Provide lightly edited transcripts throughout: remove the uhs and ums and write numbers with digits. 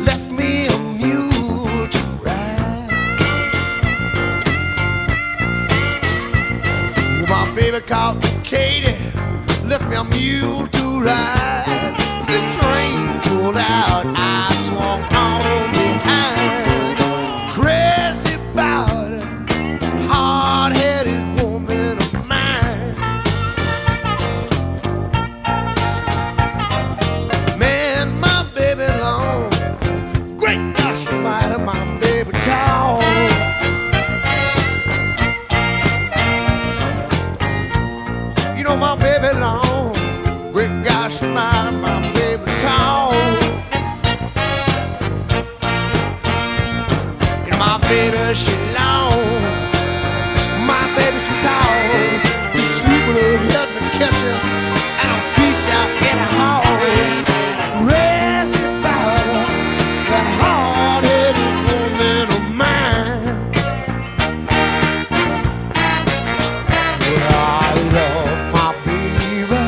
left me a mule to ride. My baby called Katie, left me a mule to ride. The train pulled out, I swung on behind. Crazy about it, hard-headed woman of mine. Man, my baby long, great gosh almighty, my baby tall. You know my baby long, great gosh almighty, my baby tall. And my baby she long, my baby she tall. You sleep with her head and catch her, and I'll beat you in a hall. Crazy about her, that hard-headed woman of mine. Well, I love my baby,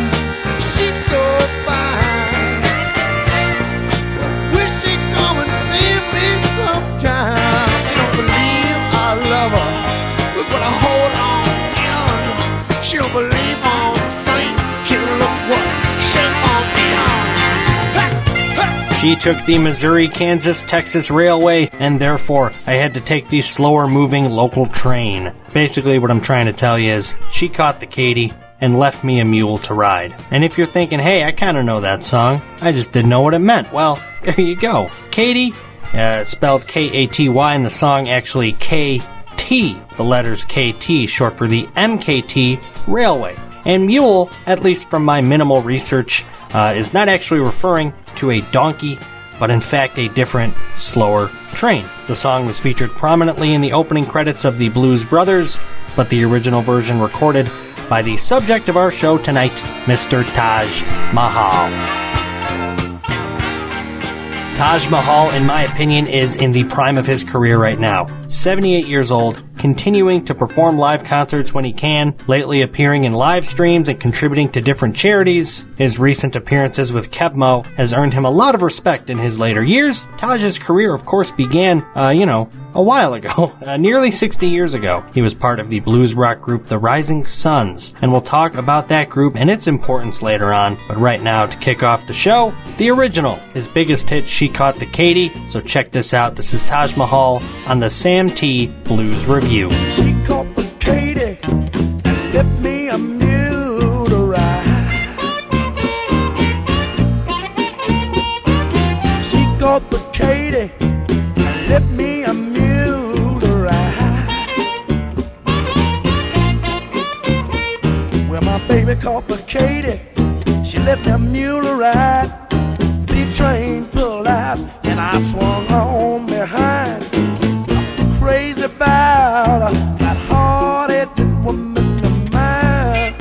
she's so fine. Wish she'd come and see me sometime. She don't believe I love her, look what I hold on. She don't believe I'm saying, she look what shape on me on. She took the Missouri-Kansas-Texas Railway, and therefore I had to take the slower-moving local train. Basically what I'm trying to tell you is, she caught the Katy and left me a mule to ride. And if you're thinking, hey, I kinda know that song, I just didn't know what it meant, well, there you go. Katy, spelled K-A-T-Y, and the song actually K-T, the letters K-T, short for the MKT Railway. And mule, at least from my minimal research, is not actually referring to a donkey, but in fact a different, slower train. The song was featured prominently in the opening credits of the Blues Brothers, but the original version recorded by the subject of our show tonight, Mr. Taj Mahal. Taj Mahal, in my opinion, is in the prime of his career right now. 78 years old, continuing to perform live concerts when he can, lately appearing in live streams and contributing to different charities. His recent appearances with Kevmo has earned him a lot of respect in his later years. Taj's career, of course, began, a while ago, nearly 60 years ago. He was part of the blues rock group The Rising Suns, and we'll talk about that group and its importance later on. But right now, to kick off the show, the original, his biggest hit, She Caught the Katy. So check this out. This is Taj Mahal on the Sam T Blues Revue. She caught the Katy and left me a mule to ride. She caught the Katy and left me a mule to ride. Well, my baby caught the Katy, she left me a mule to ride. The train pulled out and I swung on behind. Crazy about that hard-headed woman of mine.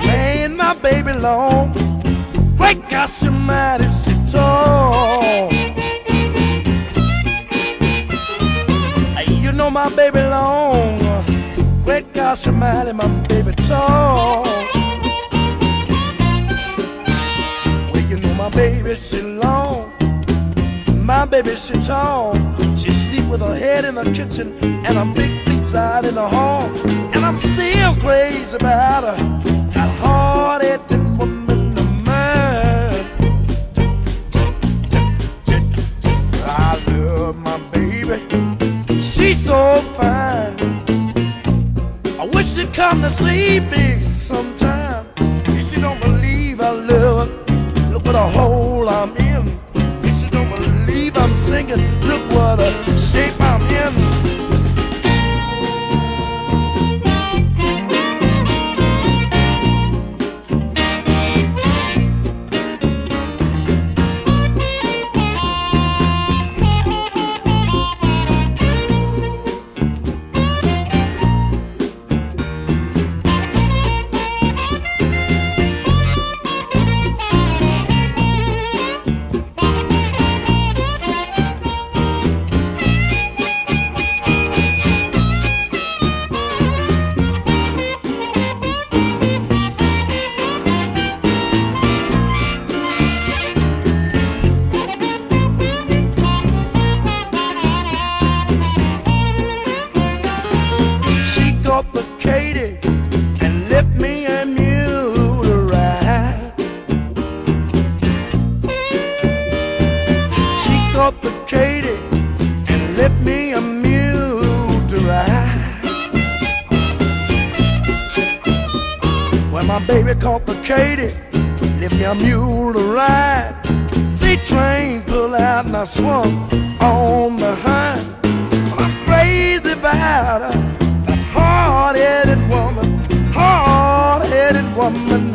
Man, my baby long, great gosh almighty, she tall. You know my baby long, great gosh almighty, my baby tall. Well, you know my baby, she long, my baby, she tall. She sleep with her head in the kitchen and her big feet out in the hall. And I'm still crazy about her, that hard-headed woman of mine. I love my baby, she's so fine. I wish she'd come to see me sometime. If she don't believe I love her, look what a hole I'm in. I'm singing, look what a shape I'm in. caught the Katy, left me a mule to ride. The train pulled out and I swung on behind. Well, I'm crazy about her, a hard-headed woman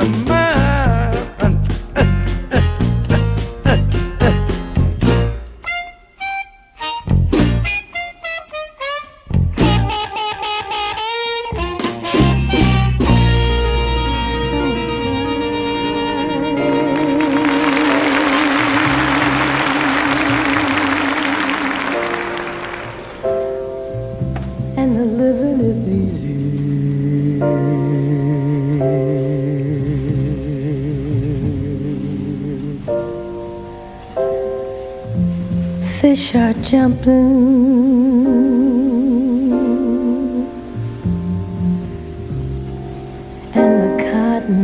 of mine. And the living is easy. Fish are jumping, and the cotton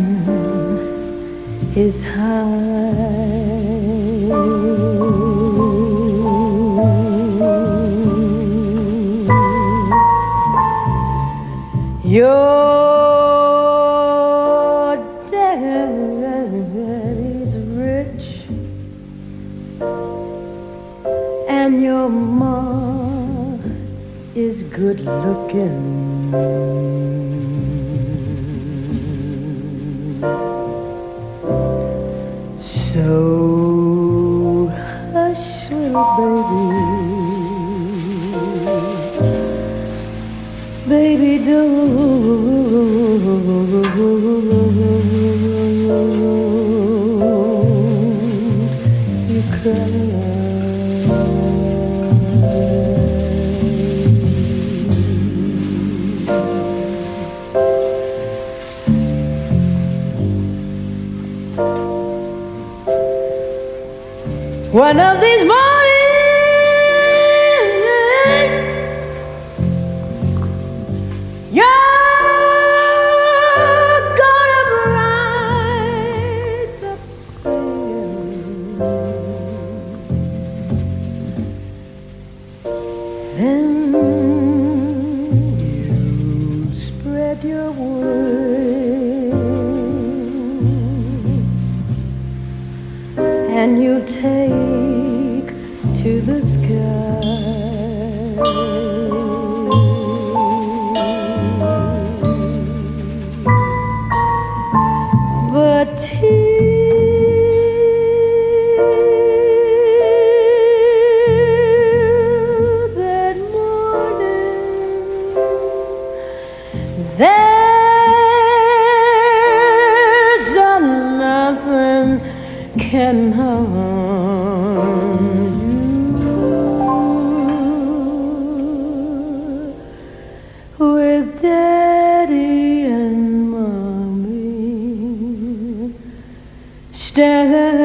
is high. Your daddy's rich, and your ma is good looking. So hush, little baby, don't you cry. One of these mornings, you're gonna rise up singing. Then you spread your wings and you take to the sky. But till that morning, there's nothing can harm you with Daddy and Mommy standing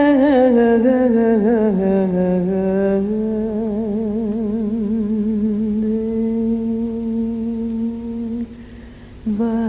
by.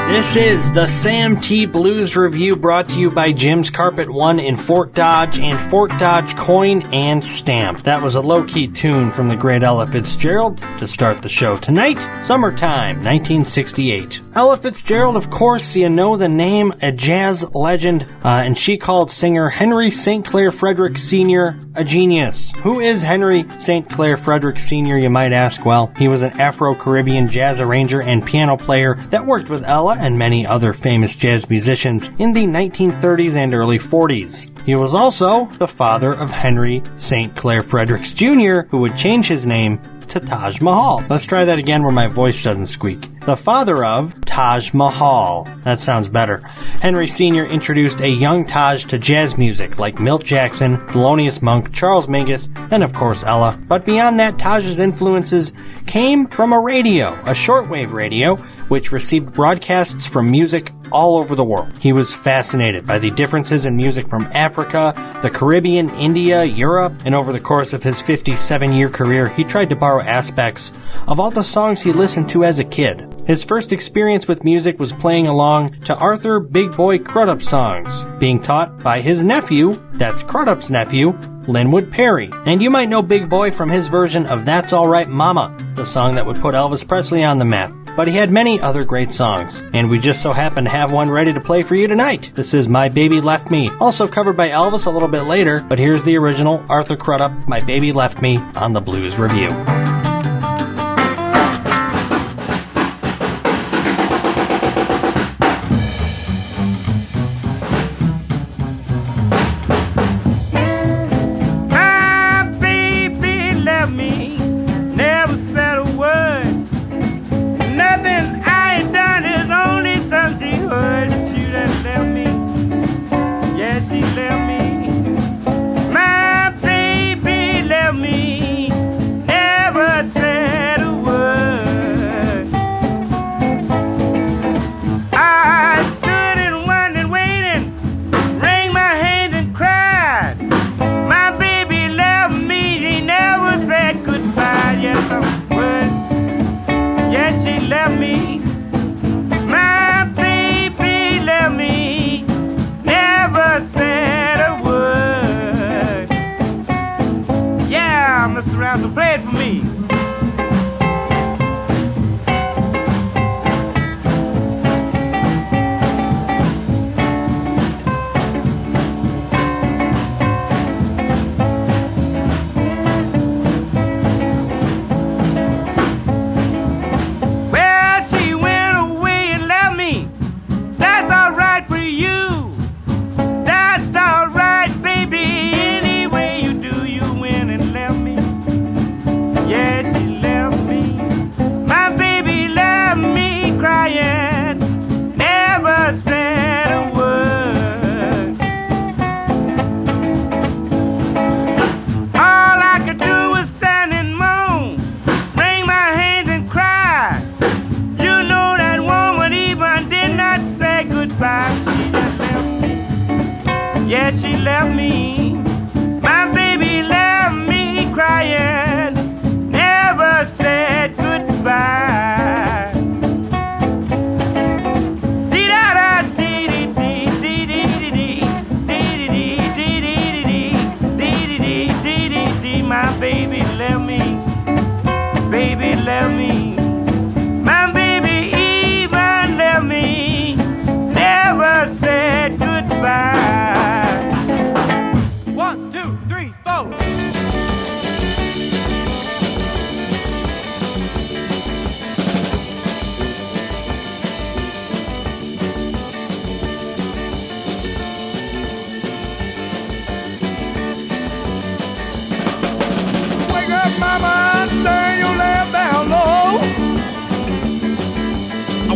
This is the Sam T. Blues Review, brought to you by Jim's Carpet One in Fort Dodge and Fort Dodge Coin and Stamp. That was a low-key tune from the great Ella Fitzgerald to start the show tonight, Summertime, 1968. Ella Fitzgerald, of course, you know the name, a jazz legend, and she called singer Henry St. Clair Frederick Sr. a genius. Who is Henry St. Clair Frederick Sr., you might ask? Well, he was an Afro-Caribbean jazz arranger and piano player that worked with Ella and many other famous jazz musicians in the 1930s and early 40s. He was also the father of Henry St. Clair Fredericks Jr., who would change his name to Taj Mahal. Let's try that again where my voice doesn't squeak. The father of Taj Mahal. That sounds better. Henry Sr. introduced a young Taj to jazz music like Milt Jackson, Thelonious Monk, Charles Mingus, and of course Ella. But beyond that, Taj's influences came from a radio, a shortwave radio, which received broadcasts from music all over the world. He was fascinated by the differences in music from Africa, the Caribbean, India, Europe, and over the course of his 57-year career, he tried to borrow aspects of all the songs he listened to as a kid. His first experience with music was playing along to Arthur Big Boy Crudup songs, being taught by his nephew, that's Crudup's nephew, Linwood Perry. And you might know Big Boy from his version of That's Alright Mama, the song that would put Elvis Presley on the map. But he had many other great songs, and we just so happen to have one ready to play for you tonight. This is My Baby Left Me, also covered by Elvis a little bit later, but here's the original, Arthur Crudup, My Baby Left Me, on the Blues Revue.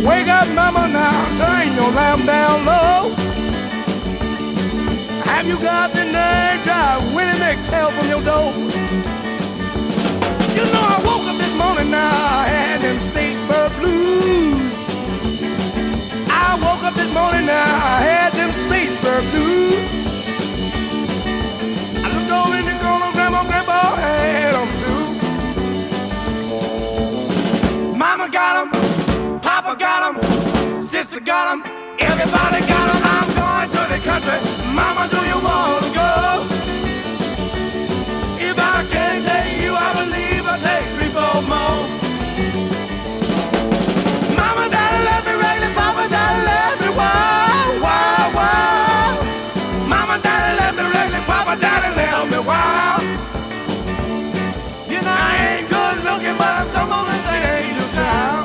Wake up, mama, now turn your lamp down low. Have you got the nerve drive Willie McTell from your door? You know I woke up this morning now, I had them Statesboro blues. I woke up this morning now, I had them Statesboro blues. I looked over in the corner, grandma, grandpa had them too. Mama got them. Papa got 'em, sister got 'em, everybody got 'em. I'm going to the country, mama, do you want to go? If I can't take you, I believe I'll take 3, 4 more. Mama, daddy, let me regular, papa, daddy, let me wow, wow, wow. Mama, daddy, let me regular, papa, daddy, let me wow. You know I ain't good looking, but I'm some of the same angel style.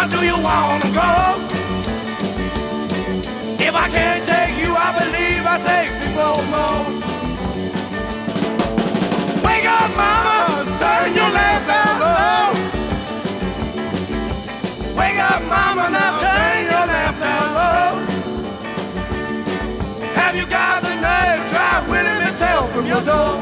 mama, do you wanna go? If I can't take you, I believe I take people more. Wake up, mama, turn your lamp down low. Wake up, mama, now turn your lamp down low. Have you got the nerve? Drive Willie Mattel from your door.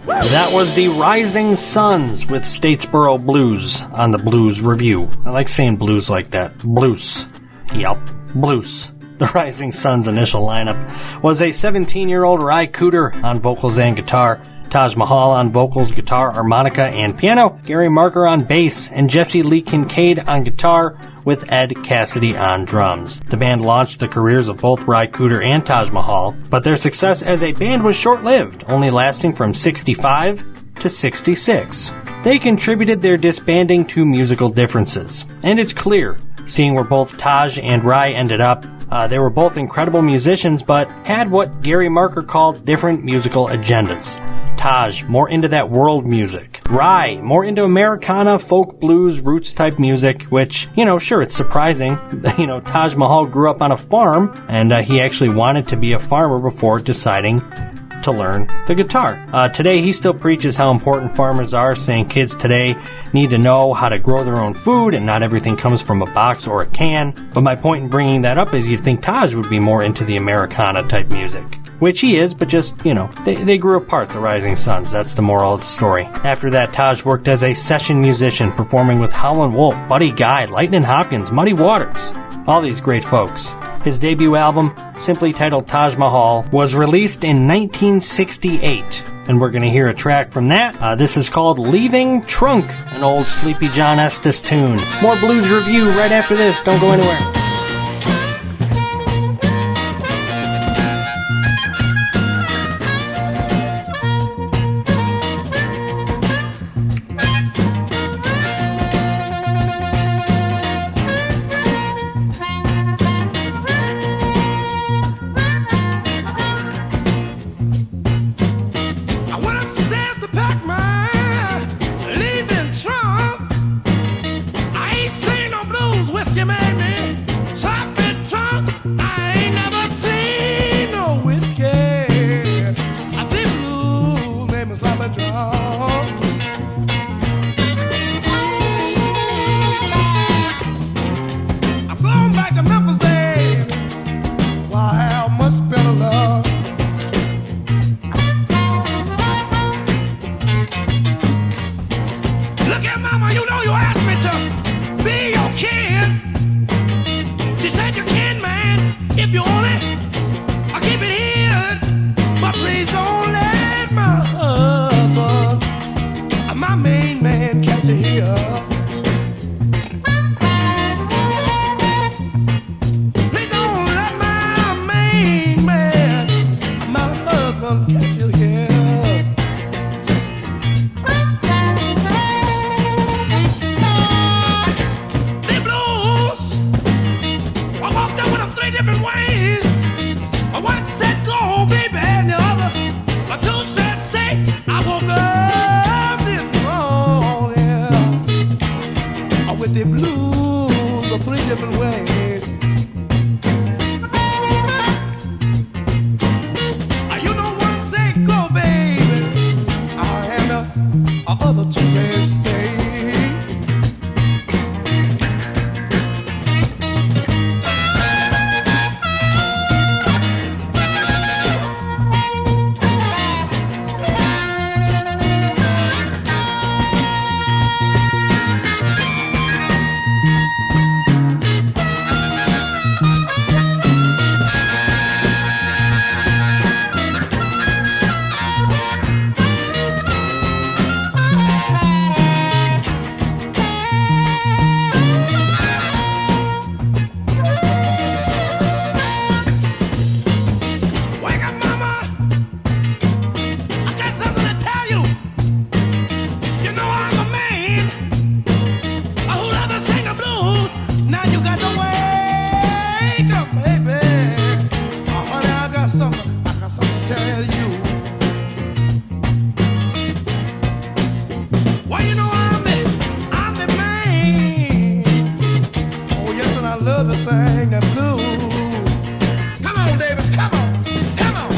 That was the Rising Suns with Statesboro Blues on the Blues Revue. I like saying blues like that. Blues. Yep, blues. The Rising Suns' initial lineup was a 17-year-old Ry Cooder on vocals and guitar, Taj Mahal on vocals, guitar, harmonica, and piano, Gary Marker on bass, and Jesse Lee Kincaid on guitar, with Ed Cassidy on drums. The band launched the careers of both Ry Cooder and Taj Mahal, but their success as a band was short-lived, only lasting from 65 to 66. They contributed their disbanding to musical differences, and it's clear, seeing where both Taj and Ry ended up, they were both incredible musicians, but had what Gary Marker called different musical agendas. Taj, more into that world music. Ry, more into Americana, folk, blues, roots type music, which, sure, it's surprising. Taj Mahal grew up on a farm, and he actually wanted to be a farmer before deciding to learn the guitar. Today, he still preaches how important farmers are, saying kids today need to know how to grow their own food and not everything comes from a box or a can. But my point in bringing that up is you'd think Taj would be more into the Americana type music. Which he is, but just, they grew apart, the Rising Suns. That's the moral of the story. After that, Taj worked as a session musician, performing with Howlin' Wolf, Buddy Guy, Lightnin' Hopkins, Muddy Waters. All these great folks. His debut album, simply titled Taj Mahal, was released in 1968. And we're going to hear a track from that. This is called Leaving Trunk, an old Sleepy John Estes tune. More Blues Revue right after this. Don't go anywhere. sing the blues. Come on, Davis, come on, come on.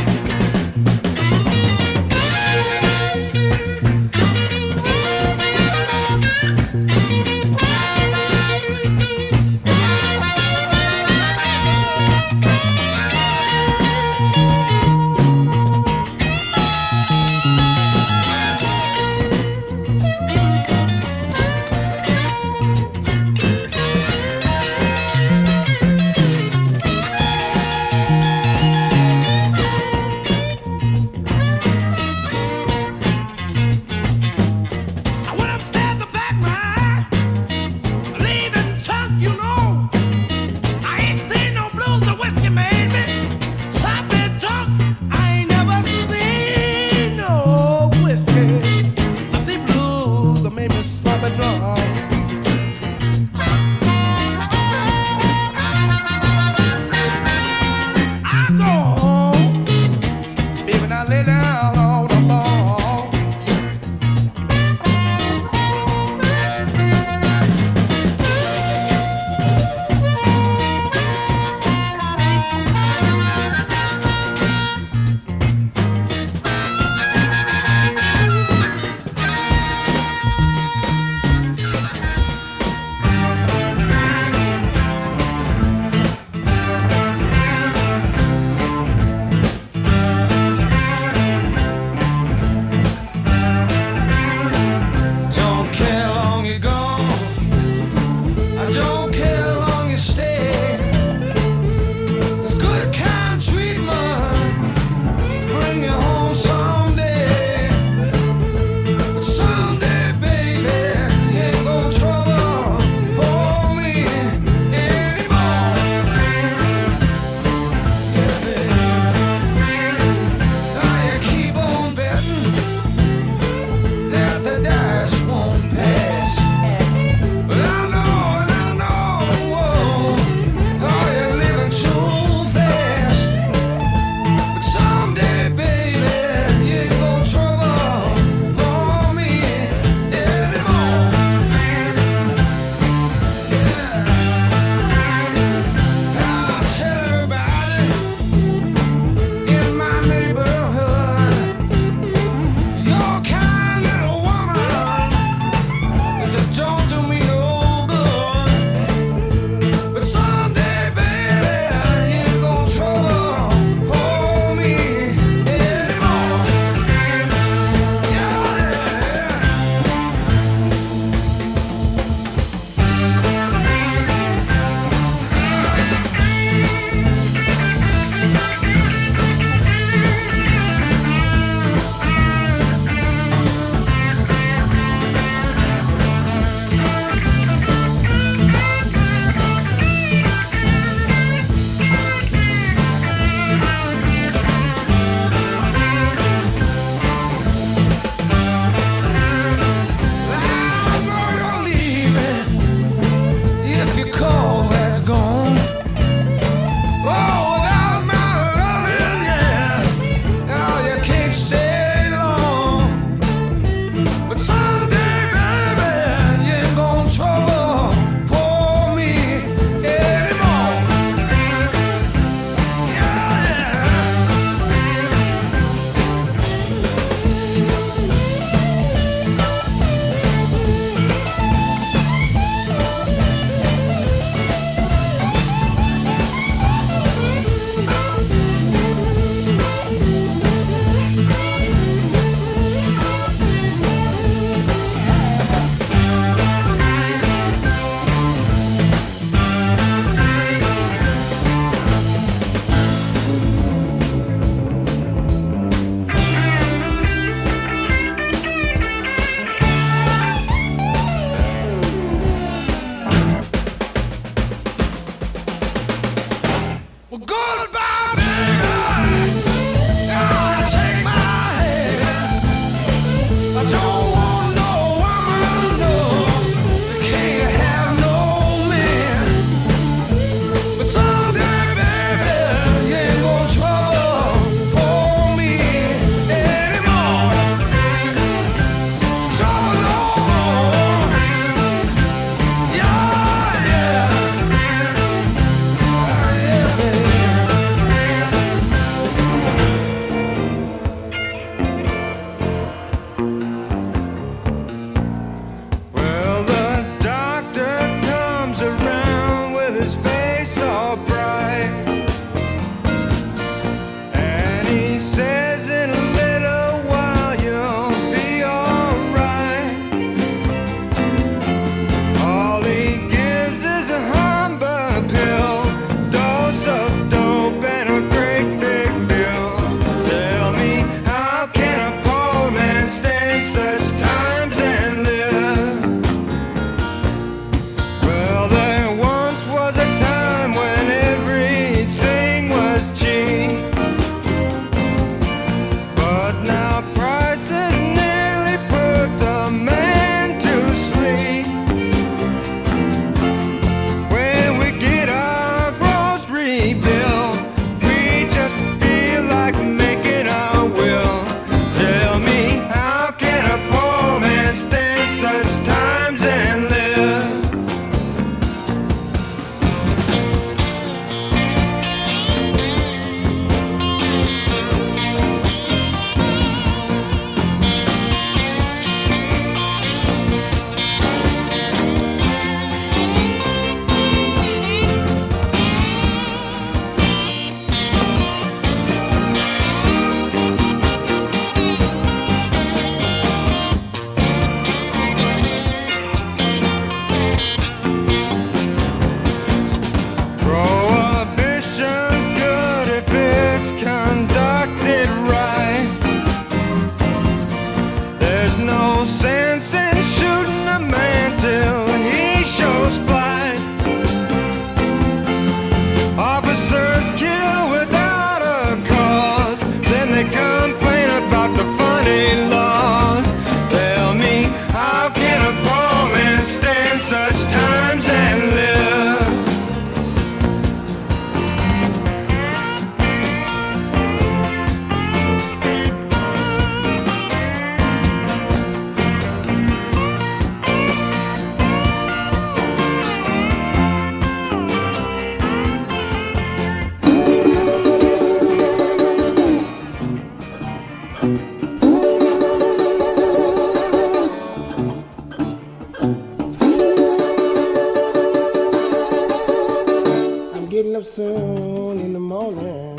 soon in the morning,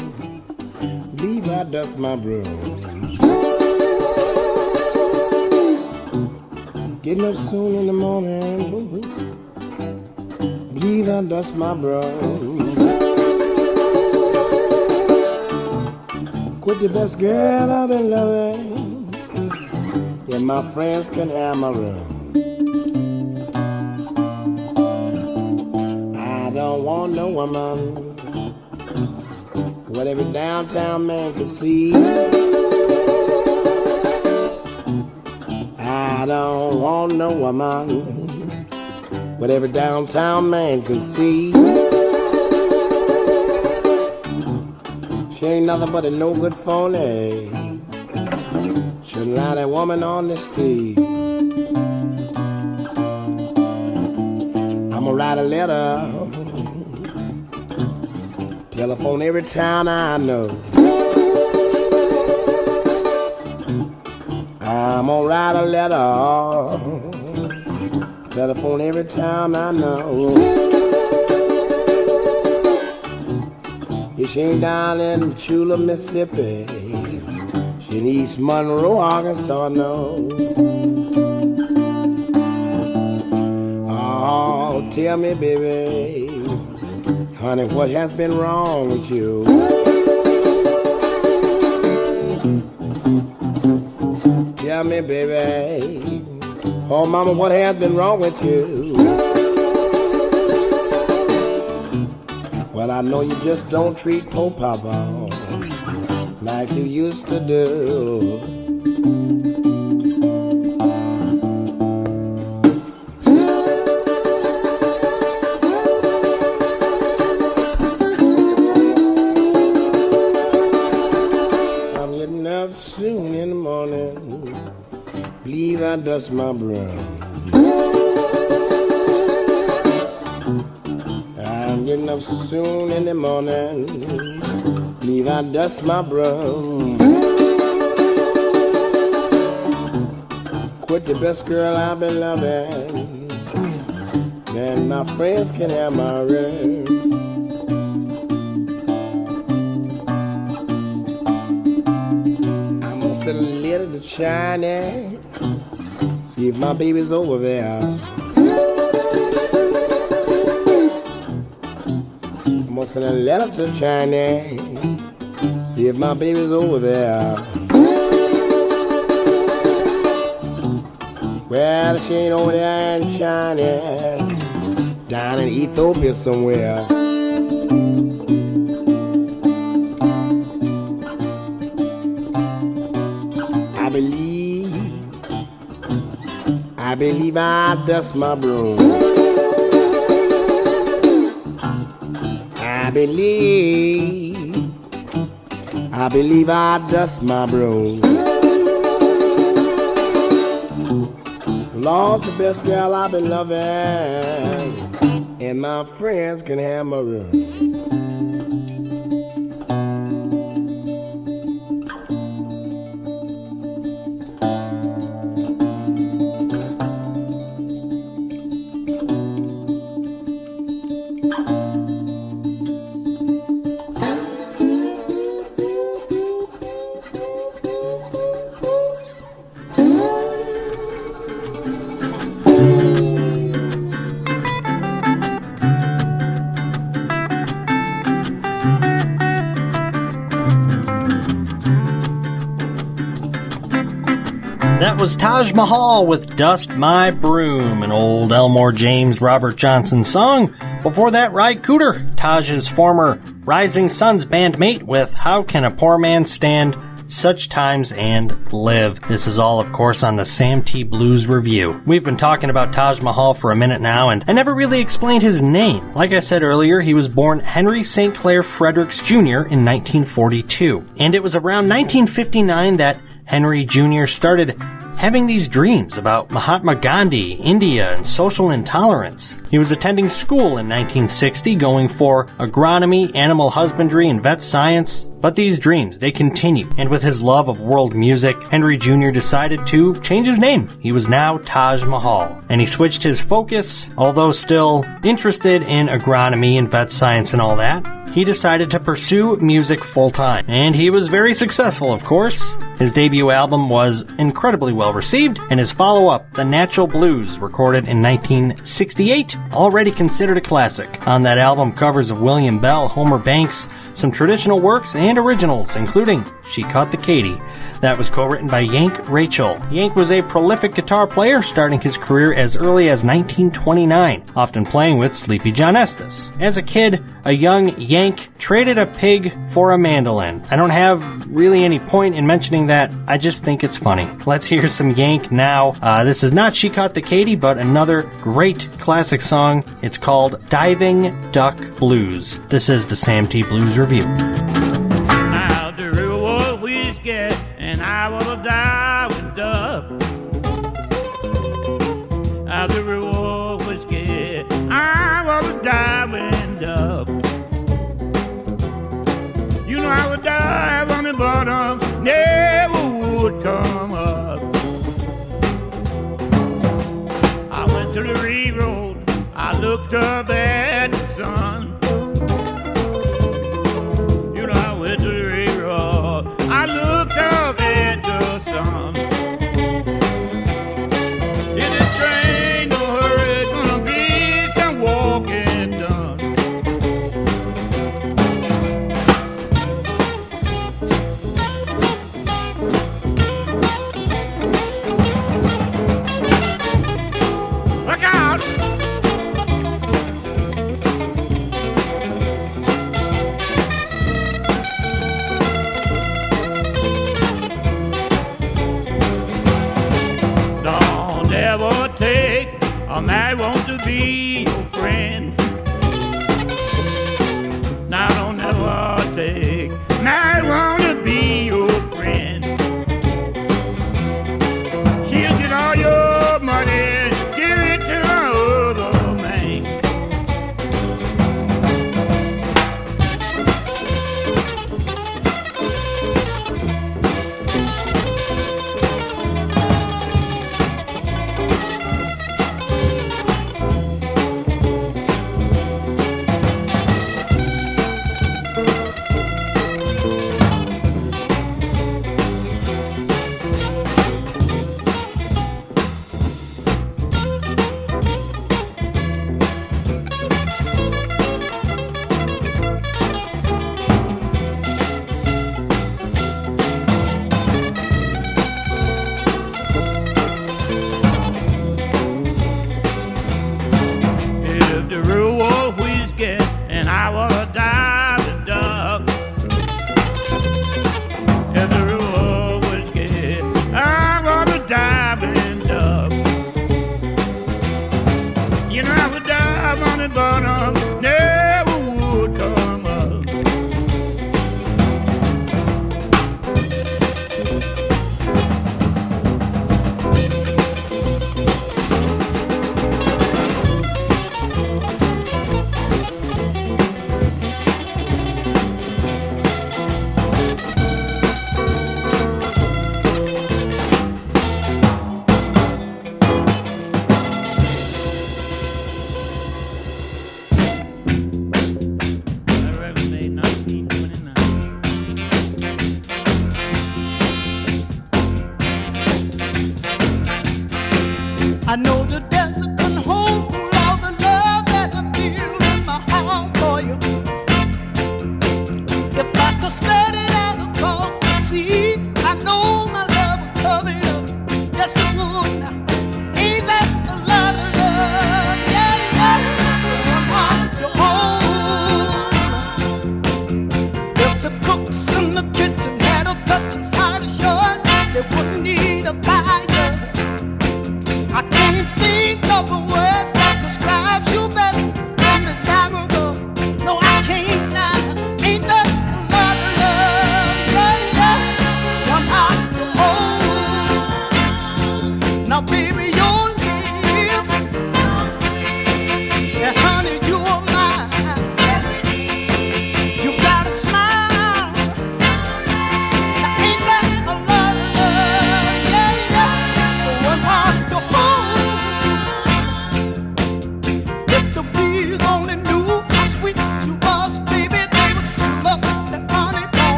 leave I dust my broom. Getting up soon in the morning, leave I dust my broom. Quit the best girl I've been loving, and my friends can have my room. I don't want no woman, what every downtown man can see. I don't want no woman, what every downtown man can see. She ain't nothing but a no good phony. She'll lie that woman on the street. I'ma write a letter, telephone every town I know. I'm gonna write a letter, telephone every town I know. If she ain't down in Chula, Mississippi, she in East Monroe, Arkansas, no. Oh, tell me, baby, honey, what has been wrong with you? Tell me, baby, oh, mama, what has been wrong with you? Well, I know you just don't treat poor Papa like you used to do. I'm getting up soon in the morning, believe I dust my broom. I'm getting up soon in the morning, leave I dust my broom. Quit the best girl I've been loving, then my friends can have my room. I'm gonna send a letter to China, see if my baby's over there. I'm gonna send a letter to China, see if my baby's over there. Well, she ain't over there in China, down in Ethiopia somewhere. I believe I dust my broom. I believe I dust my broom. Lord's the best girl I've been loving, and my friends can have my room. That was Taj Mahal with Dust My Broom, an old Elmore James Robert Johnson song. Before that, Ry Cooder, Taj's former Rising Sons bandmate, with How Can a Poor Man Stand Such Times and Live. This is all, of course, on the Sam T. Blues Review. We've been talking about Taj Mahal for a minute now, and I never really explained his name. Like I said earlier, he was born Henry St. Clair Fredericks Jr. in 1942. And it was around 1959 that Henry Jr. started having these dreams about Mahatma Gandhi, India, and social intolerance. He was attending school in 1960, going for agronomy, animal husbandry, and vet science. But these dreams, they continued, and with his love of world music, Henry Jr. decided to change his name. He was now Taj Mahal, and he switched his focus, although still interested in agronomy and vet science and all that. he decided to pursue music full-time. And he was very successful, of course. His debut album was incredibly well received, and his follow-up, The Natural Blues, recorded in 1968, already considered a classic. On that album, covers of William Bell, Homer Banks, some traditional works and originals, including She Caught the Katy. That was co-written by Yank Rachel. Yank was a prolific guitar player, starting his career as early as 1929, often playing with Sleepy John Estes. As a kid, a young Yank traded a pig for a mandolin. I don't have really any point in mentioning that, I just think it's funny. Let's hear some Yank now. This is not She Caught the Katy, but another great classic song. It's called Diving Duck Blues. This is the Sam T. Blues Review. Now the river whiskey and I wanna die with duck. Now the river whiskey, I wanna die with duck. You know I would dive on the bottom, never would come up. I went to the railroad, I looked up at the sun. You know I went to the railroad, I looked up at the sun. In the train, don't hurry, it's gonna be some walking done. Look out! Don't ever take a man want to be your friend. Now don't ever take a man want to be your friend. She'll get all your money, give it to another man. If the river whiskey and I wanna die with duck. If the river whiskey, I wanna die with duck. You know I would dive on the bottom, never would come up.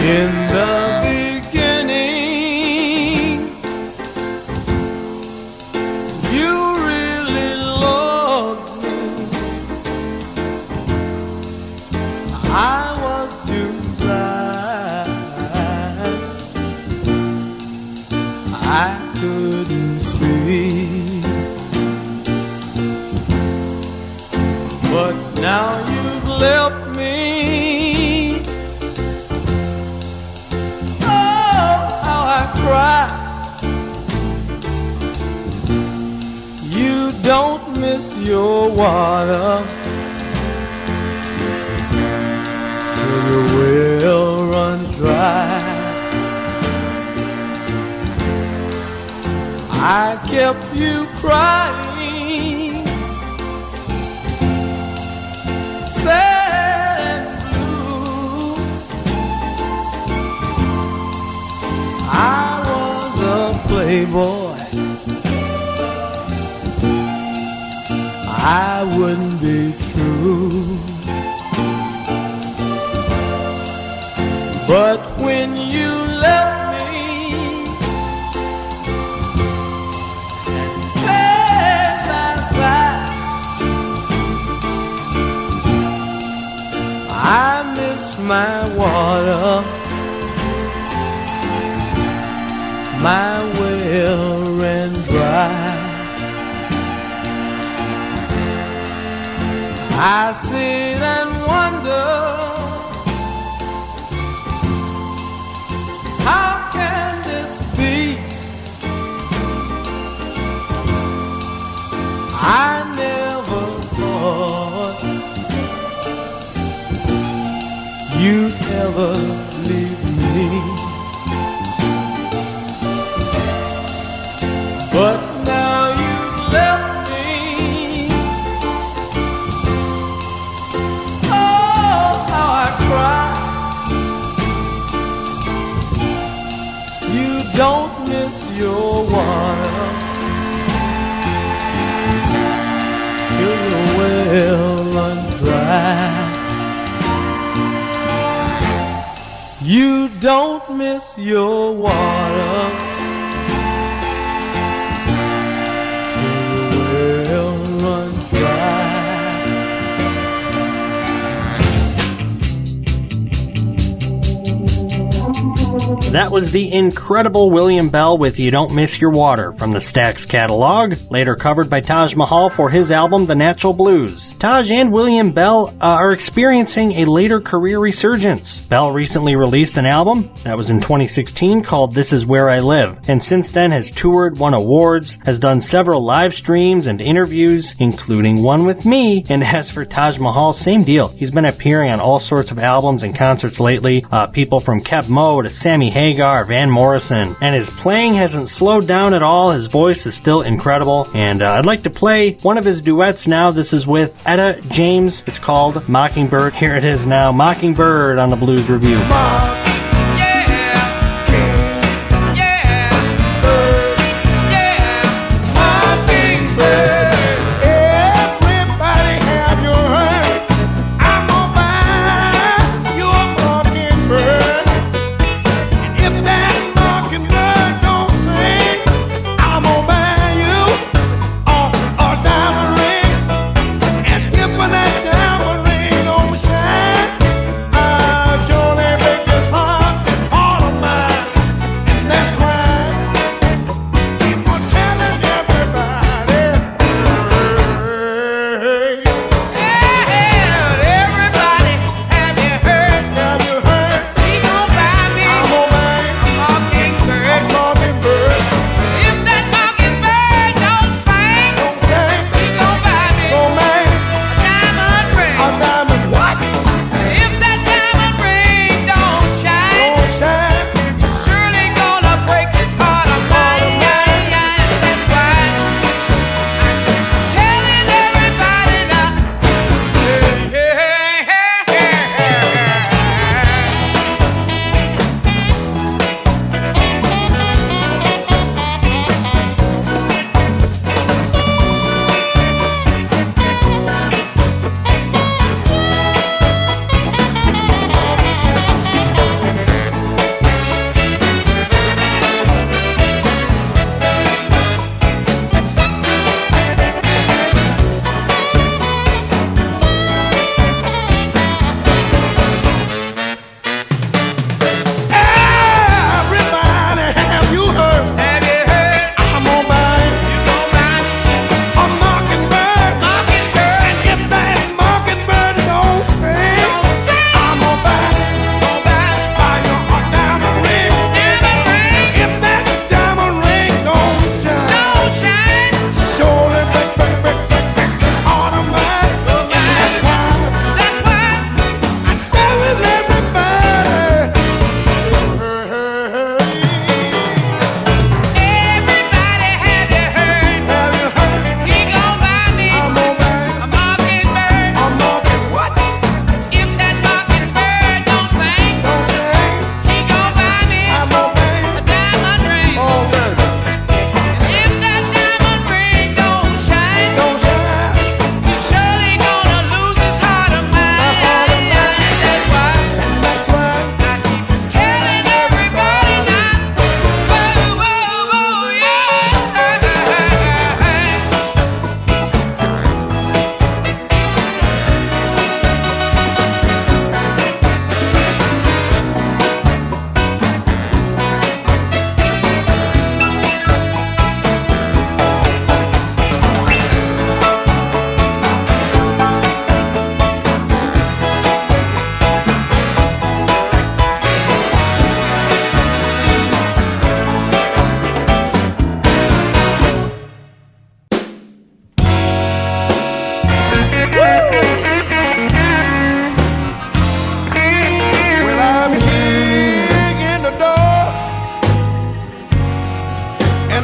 In the beginning, you really loved me. I was too blind, I couldn't see. But now you've left me. Oh, how I cry. You don't miss your water till the well runs dry. I kept you crying, sad and blue. I was a playboy, I wouldn't be true. But when you left me and said bye-bye, I miss my water, my well ran dry. I sit and wonder, how can this be? I never thought you'd ever leave me. But now you've left me. Oh, how I cry. You don't miss your water till the well runs dry. You don't miss your water till the well runs dry. That was the incredible William Bell with You Don't Miss Your Water from the Stax catalog, later covered by Taj Mahal for his album The Natural Blues. Taj and William Bell are experiencing a later career resurgence. Bell recently released an album that was in 2016 called This Is Where I Live, and since then has toured, won awards, has done several live streams and interviews, including one with me, and as for Taj Mahal, same deal. He's been appearing on all sorts of albums and concerts lately, people from Keb Mo to Sammy Hagar, Van Morrison, and his playing hasn't slowed down at all. His voice is still incredible, and I'd like to play one of his duets now. This is with Etta James. It's called Mockingbird. Here it is now, Mockingbird on the Blues Review. Sure they make this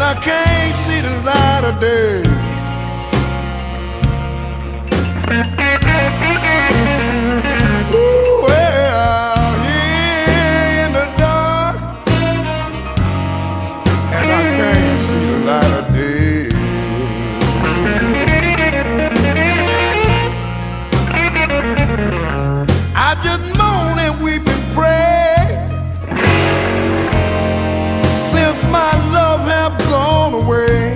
I can't see the light of day. Ooh, well, here in the dark, and I can't see the light of day. I just moan and weep and pray since my love have gone away.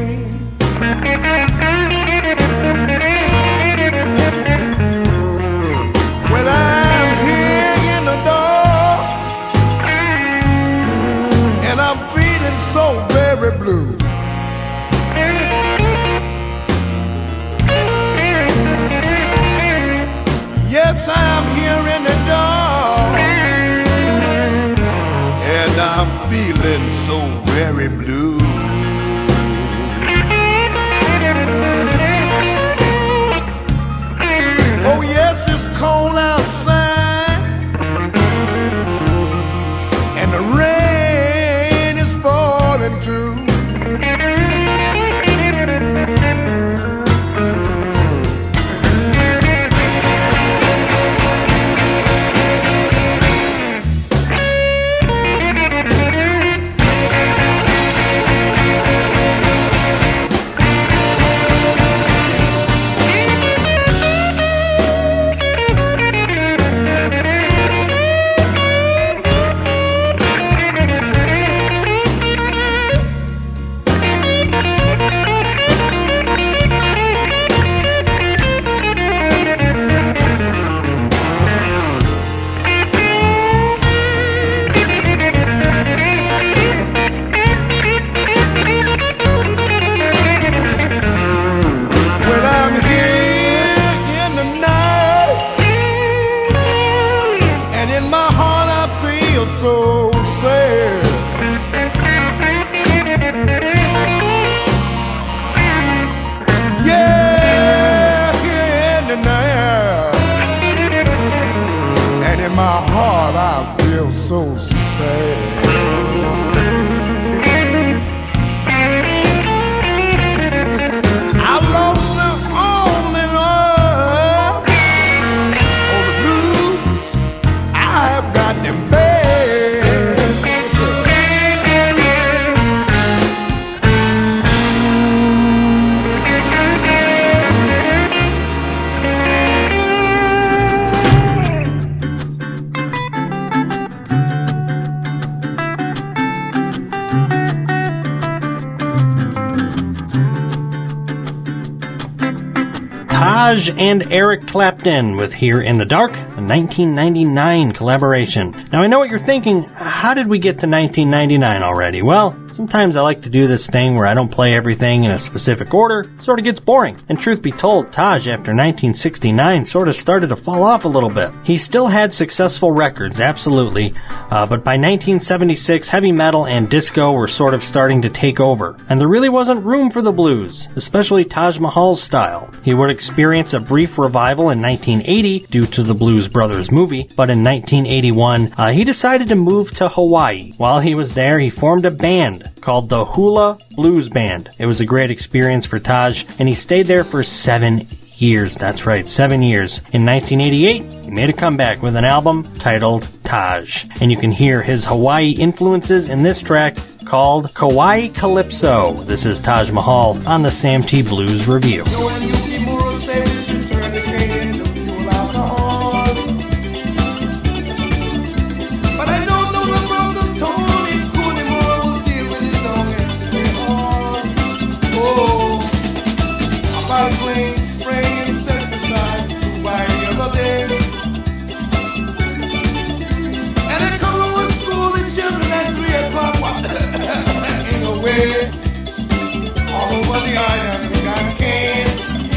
Well, I'm here in the dark, and I'm feeling so very blue. Yes, I'm here in the dark, and I'm feeling so very blue. Oh yes, it's cold outside, and the rain is falling too. So sad. Yeah, here in the night, and in my heart I feel so sad. I lost the only love, oh the blues, I've got them bad. Taj and Eric Clapton with Here in the Dark, a 1999 collaboration. Now I know what you're thinking, how did we get to 1999 already? Well, sometimes I like to do this thing where I don't play everything in a specific order, it sort of gets boring. And truth be told, Taj after 1969 sort of started to fall off a little bit. He still had successful records, absolutely, but by 1976 heavy metal and disco were sort of starting to take over. And there really wasn't room for the blues, especially Taj Mahal's style. He would experience a brief revival in 1980 due to the Blues Brothers movie, but in 1981 he decided to move to Hawaii. While he was there, he formed a band called the Hula Blues Band. It was a great experience for Taj, and he stayed there for 7 years. That's right, 7 years. In 1988, he made a comeback with an album titled Taj, and you can hear his Hawaii influences in this track called Kauai Calypso. This is Taj Mahal on the Sam T. Blues Review. All over the island, we got canned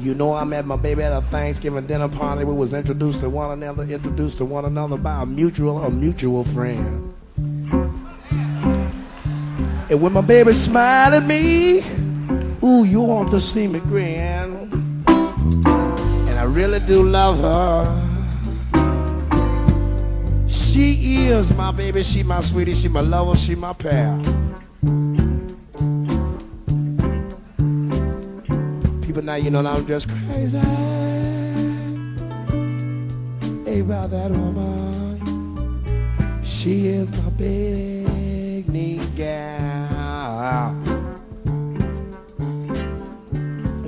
You know I met my baby at a Thanksgiving dinner party. We was introduced to one another by a mutual friend. And when my baby smiled at me, ooh, you want to see me grin. And I really do love her. She is my baby, she my sweetie, she my lover, she my pal. People now, you know I'm just crazy about that woman. She is my big knee gal.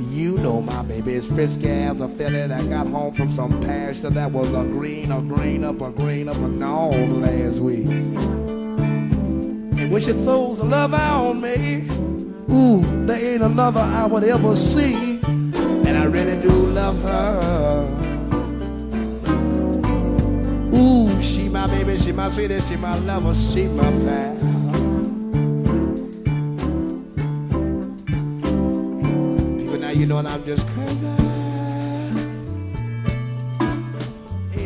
You know my baby is frisky as a filly that got home from some pasture that was a green up and on last week. And when she throws a love on me, ooh, there ain't another I would ever see. And I really do love her. Ooh, she my baby, she my sweetie, she my lover, she my pal. People now, you know, and I'm just crazy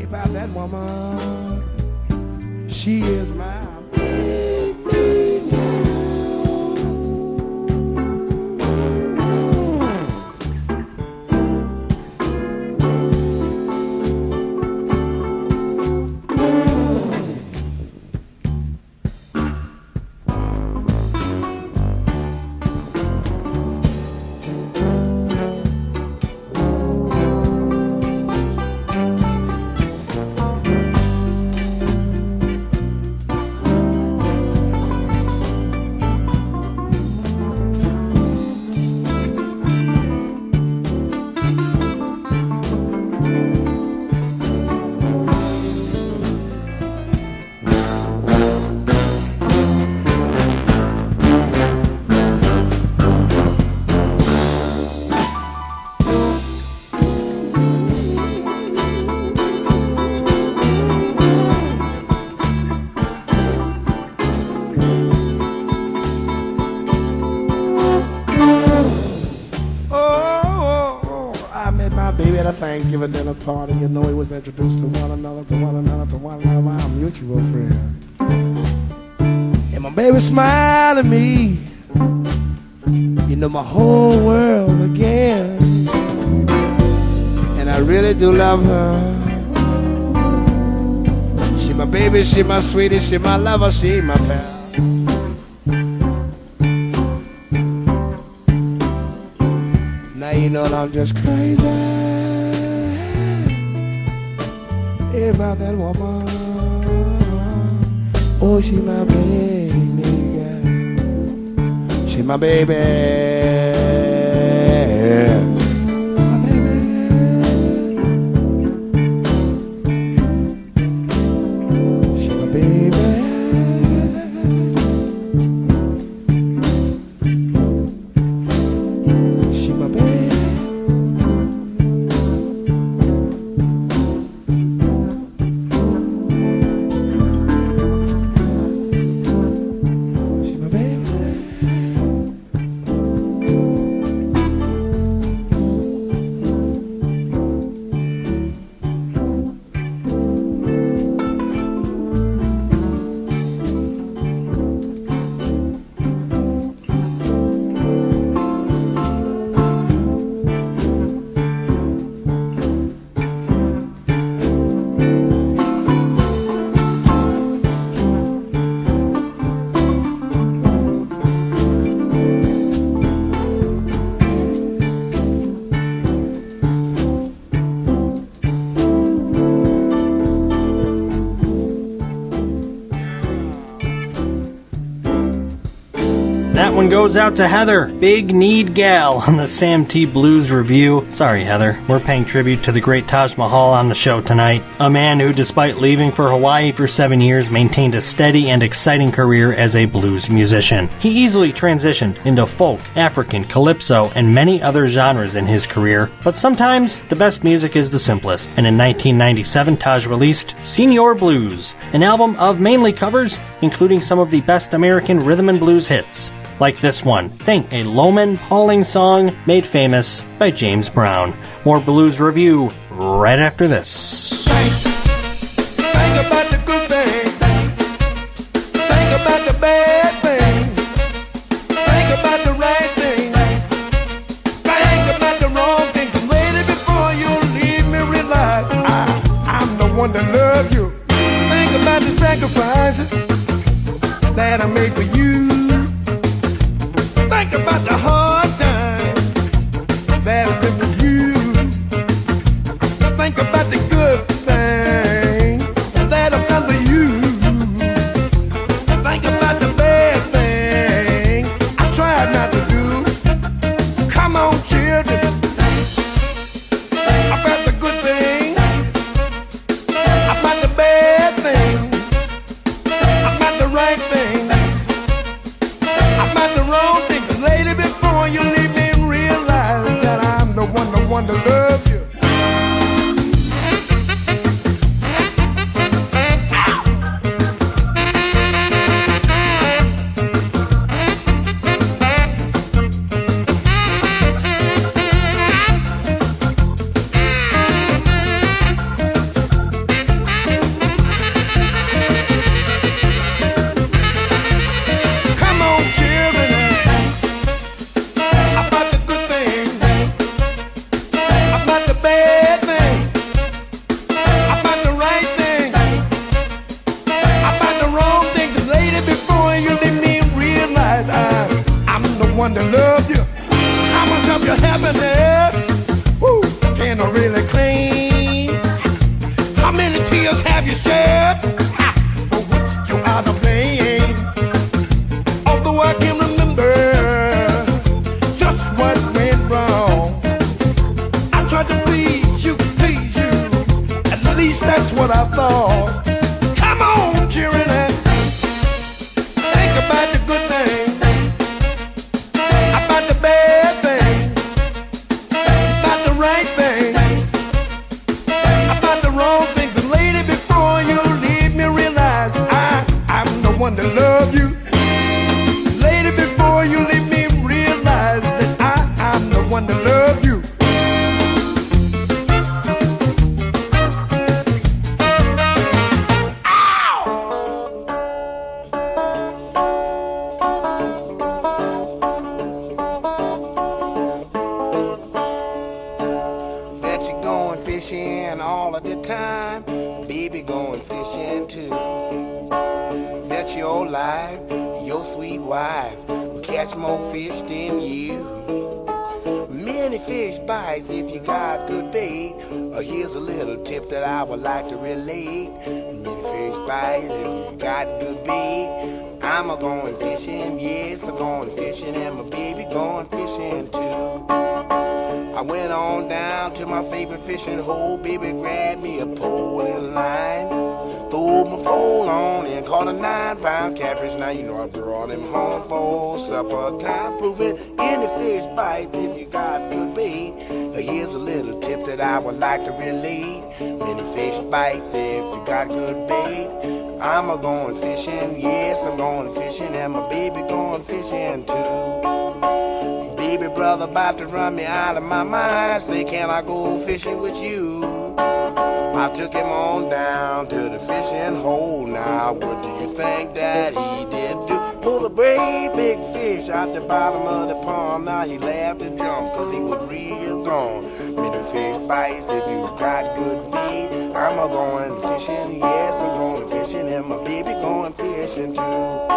about that woman. She is my baby now. Thanksgiving dinner party, you know, we was introduced to one another, my mutual friend. And my baby smiled at me, you know, my whole world again. And I really do love her. She my baby, she my sweetie, she my lover, she my pal. Now you know I'm just crazy about that woman. Oh, she my baby girl. She my baby. My baby. She my baby. She my baby. That one goes out to Heather, Big Need Gal, on the Sam T. Blues Revue. Sorry, Heather. We're paying tribute to the great Taj Mahal on the show tonight. A man who, despite leaving for Hawaii for 7 years, maintained a steady and exciting career as a blues musician. He easily transitioned into folk, African, calypso, and many other genres in his career, but sometimes the best music is the simplest. And in 1997, Taj released Senior Blues, an album of mainly covers, including some of the best American rhythm and blues hits. like this one. Think a lowman hauling song made famous by James Brown. More Blues Review right after this. Think about the good things. Think about the bad things. Think about the right things. Think about the wrong things. And lady, before you leave me, realize I'm the one that love you. Think about the sacrifices that I made for you. Think about the hard times that I've been with you. Think about the good things that I've done for you. Think about the bad things I tried not to do. Come on, children. About the good things, about the bad things, about the right things, about the wrong things. Lady, before you leave me, realize that I'm the one to love you. Come on, children, about the good things, about the bad things, about the right things, about the wrong things. Lady, before you leave me, realize I'm the one that love you. How much of your happiness can I really claim? How many tears have you shed for which you are to blame? Although I can remember just what went wrong, I tried to please you. At least that's what I thought. Come on, children, and think about the good things, about the bad things, about the right things, about the wrong things. And lady, before you leave me, realize I'm the one that love you. Lady, before you leave me, realize that I'm the one that love you. Bet you going fishing all of the time, baby going fishing too. Bet your life, your sweet wife will catch more fish than you. Many fish bites if you got good bait. Here's a little tip that I would like to relate. Many fish bites if you got good bait. I'm a going fishing, yes, I'm going fishing, and my baby going fishing too. I went on down to my favorite fishing hole. Baby grabbed me a pole and a line. Threw my pole on and caught a 9-pound catfish. Now you know I brought him home for supper time. Proving any fish bites if you got good bait. Here's a little tip that I would like to relate. Many fish bites if you got good bait. I'm a going fishing, yes, I'm going fishing, and my baby going fishing too. Baby brother about to run me out of my mind. Say, can I go fishing with you? I took him on down to the fishing hole. Now what do you think that he did do? Pull a great big fish out the bottom of the pond. Now he laughed and jumped cause he was real gone. Many fish bites if you got good bait. I'm a going fishing, yes, I'm going fishing, and my baby going fishing too.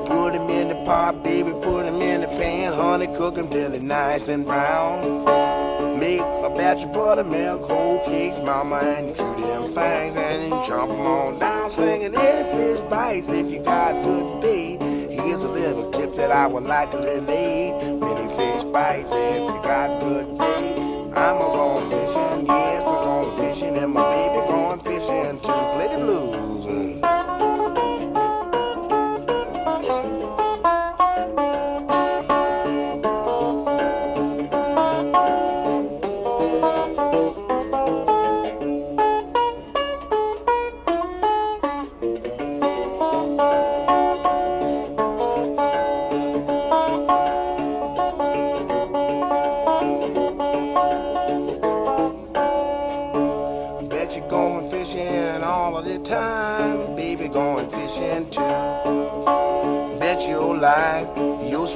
Put him in the pot, baby, put him in the pan. Honey, cook him till he's nice and brown. Make a batch of buttermilk, whole cakes, mama, and you chew them things and you chomp them on down. Singing any fish bites if you got good bait. Here's a little tip that I would like to relate. Many fish bites if you got good bait. I'm a going fishing, yes, I'm going fishing, and my baby going fishing too. Play the blues.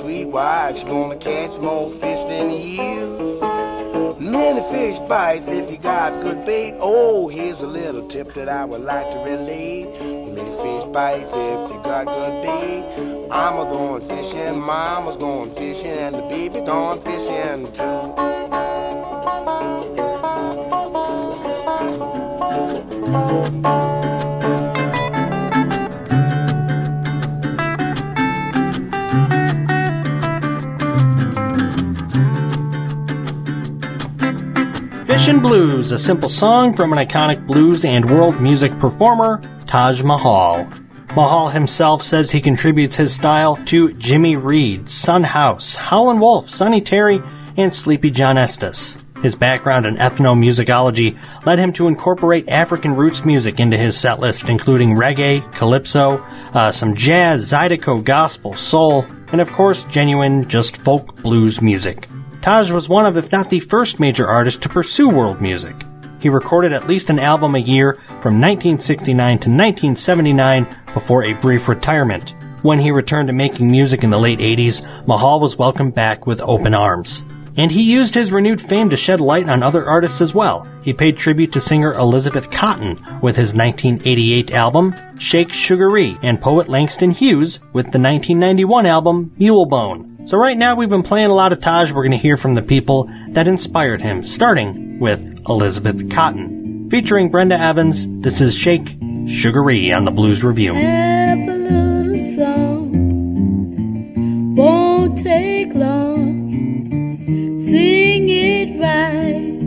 sweet wife. She's gonna catch more fish than you. Many fish bites if you got good bait. Oh, here's a little tip that I would like to relate. Many fish bites if you got good bait. I'm a going fishing, mama's going fishing, and the baby going fishing too. Fishin' Blues, a simple song from an iconic blues and world music performer, Taj Mahal. Mahal himself says he contributes his style to Jimmy Reed, Son House, Howlin' Wolf, Sonny Terry, and Sleepy John Estes. His background in ethnomusicology led him to incorporate African roots music into his setlist, including reggae, calypso, some jazz, zydeco, gospel, soul, and of course genuine, just folk blues music. Taj was one of, if not the first major artist to pursue world music. He recorded at least an album a year from 1969 to 1979 before a brief retirement. When he returned to making music in the late 80s, Mahal was welcomed back with open arms. And he used his renewed fame to shed light on other artists as well. He paid tribute to singer Elizabeth Cotten with his 1988 album, Shake Sugaree, and poet Langston Hughes with the 1991 album, Mulebone. So right now we've been playing a lot of Taj. We're going to hear from the people that inspired him, starting with Elizabeth Cotten. Featuring Brenda Evans, this is Shake Sugaree on the Blues Revue. Have a little song, won't take long. Sing it right,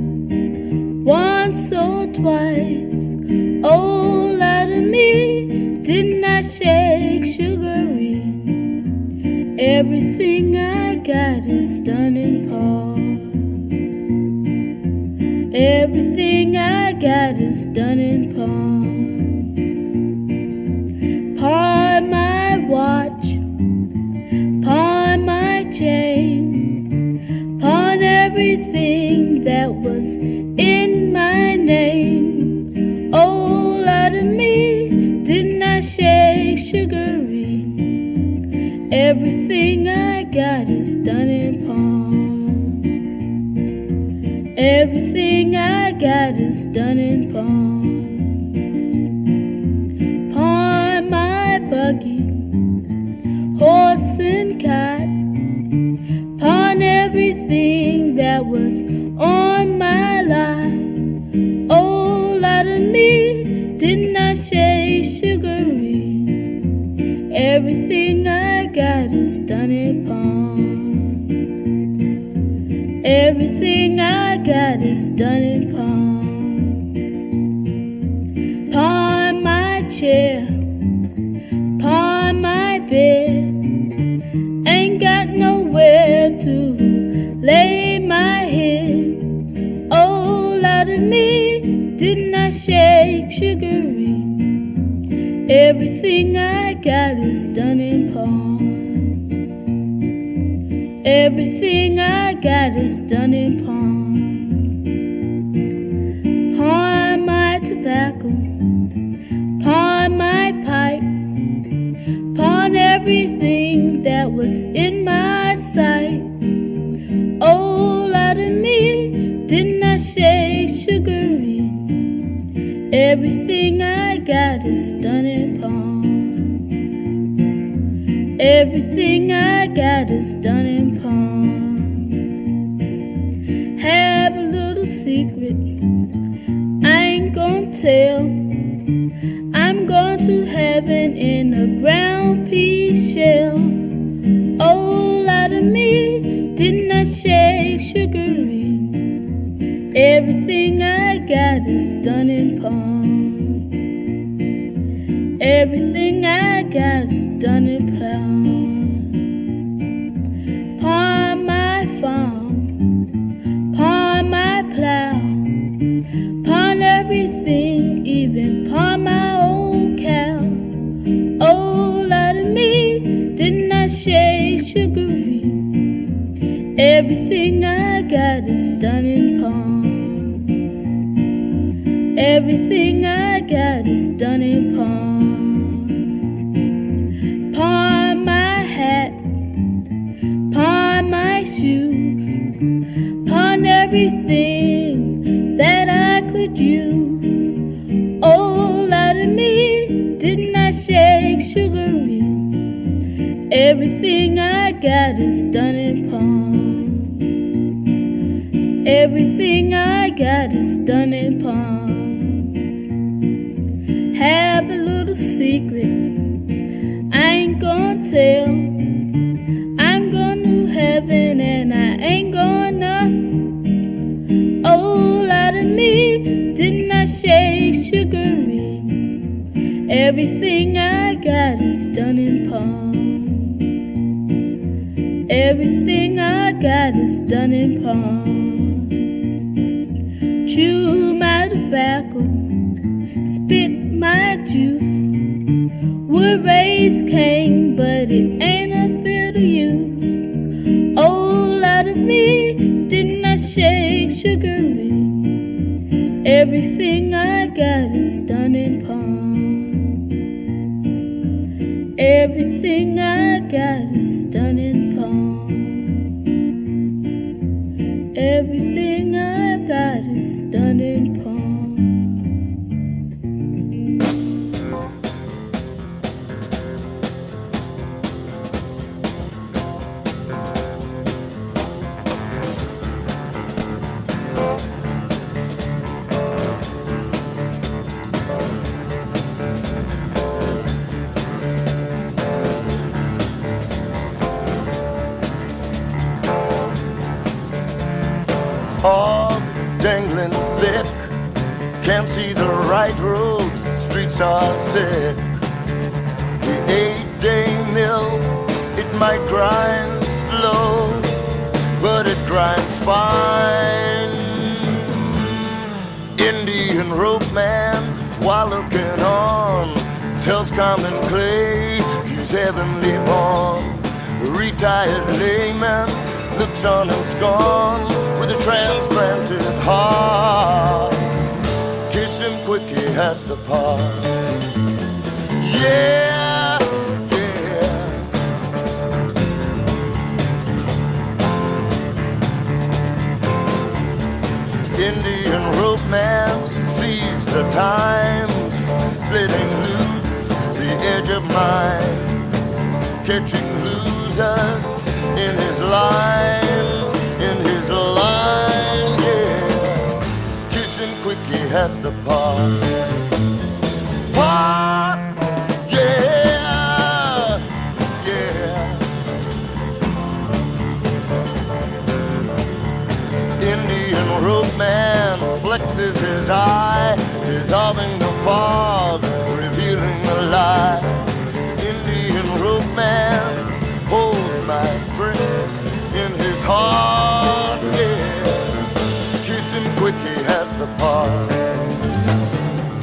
once or twice. Oh, out of me, didn't I shake sugaree? Everything I got is done in pawn. Everything I got is done in pawn. Pawn my watch, pawn my chain, pawn everything that was in my name. Oh, out of me, didn't I shake sugaree? Everything I got is done in pawn. Everything I got is done in pawn. Pawn my buggy, horse and cot, pawn everything that was on my lot. Oh, out of me, didn't I shake sugaree? Everything I got is done in pawn. Everything I got is done in pawn. Pawn my chair, pawn my bed, ain't got nowhere to lay my head. Oh, out of me, didn't I shake sugaree? Everything I got is done in pawn. Everything I got is done in pawn. Pawn my tobacco, pawn my pipe, pawn everything that was in my sight. Oh, out of me, didn't I shake sugaree? Everything I got is done in pawn. Everything I got is done in pawn. Have a little secret I ain't gonna tell. I'm going to heaven in a ground pea shell. Oh, out of me, didn't I shake sugaree? Everything I got is done in pawn. Everything I got is done in pawn. Pawn my farm, pawn my plow, pawn everything, even pawn my old cow. Oh, out of me, didn't I shake sugaree? Everything I got is done in pawn. Everything I got is done in pawn. Pawn my hat, my shoes, pawn everything that I could use. Oh, Lord of me, didn't I shake sugary? Everything I got is done in pawn. Everything I got is done in pawn. Have a little secret I ain't gonna tell. I'm going to heaven and I ain't gonna. Oh, Lord of me, didn't I shake sugary? Everything I got is done in pawn. Everything I got is done in pawn. Chew my tobacco, spit my juice. Would raise Cain, but it ain't a bit of use. Oh, Lord of me, didn't I shake sugary? Everything I got is done in pawn. Everything I got is done in pawn. Everything I got is done in pawn. Hog dangling thick, can't see the right road, streets are sick. The 8-day mill, it might grind slow, but it grinds fine. Indian rope man, while looking on, tells common clay he's heavenly born. Retired layman looks on in scorn with a transplanted heart. Kiss him quick, he has to part. Yeah, yeah. Indian rope man sees the times, splitting loose the edge of mine, catching losers in his line, yeah. Kissing quick, he has to part. Part, yeah, yeah. Indian rope man flexes his eye, dissolving the fog, revealing the lie. Indian rope man holds my drink in his heart, yeah. Kissing quick, he has to part.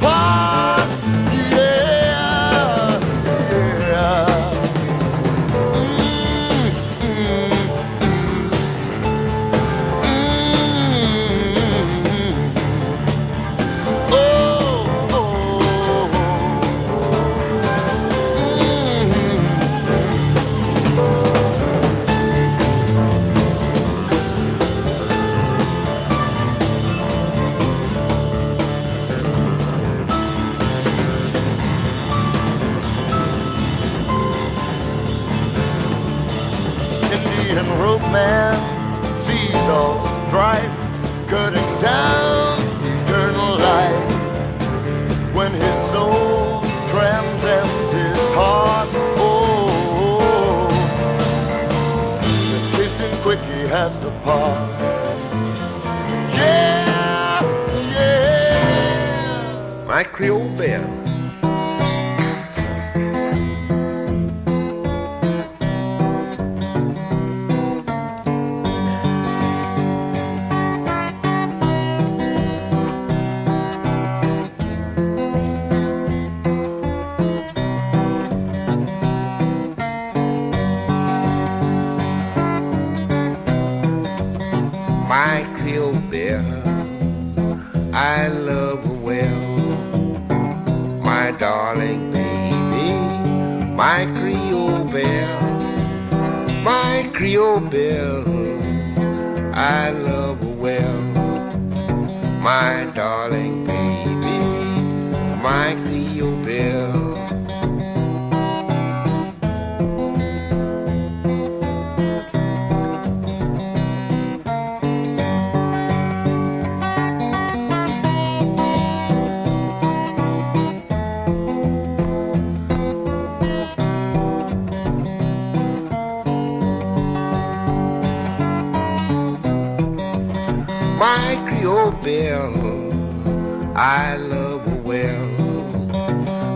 Part, yeah, yeah. Indian rope man sees all strife, cutting down eternal life. When his soul transcends his heart, oh, just kissing quick, he has to part. Yeah, yeah. My Creole belle. My Creole belle, I love her well. My darling baby, my Creole belle, My Creole belle, I love her well. My darling baby, my Creole belle. My Creole belle, I love her well.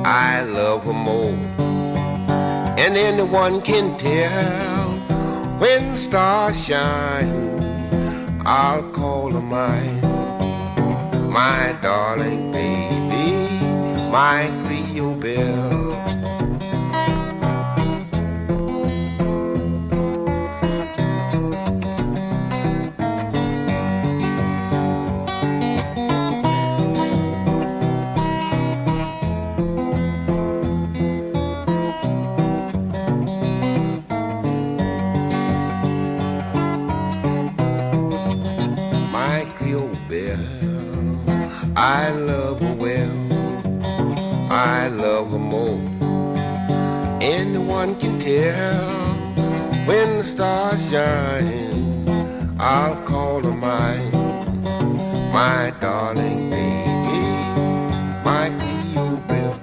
I love her more, and anyone can tell. When the stars shine, I'll call her mine. My darling baby, my Creole belle. I love her well, I love her more. Anyone can tell when the stars shine, I'll call her mine. My darling baby, my Creole belle.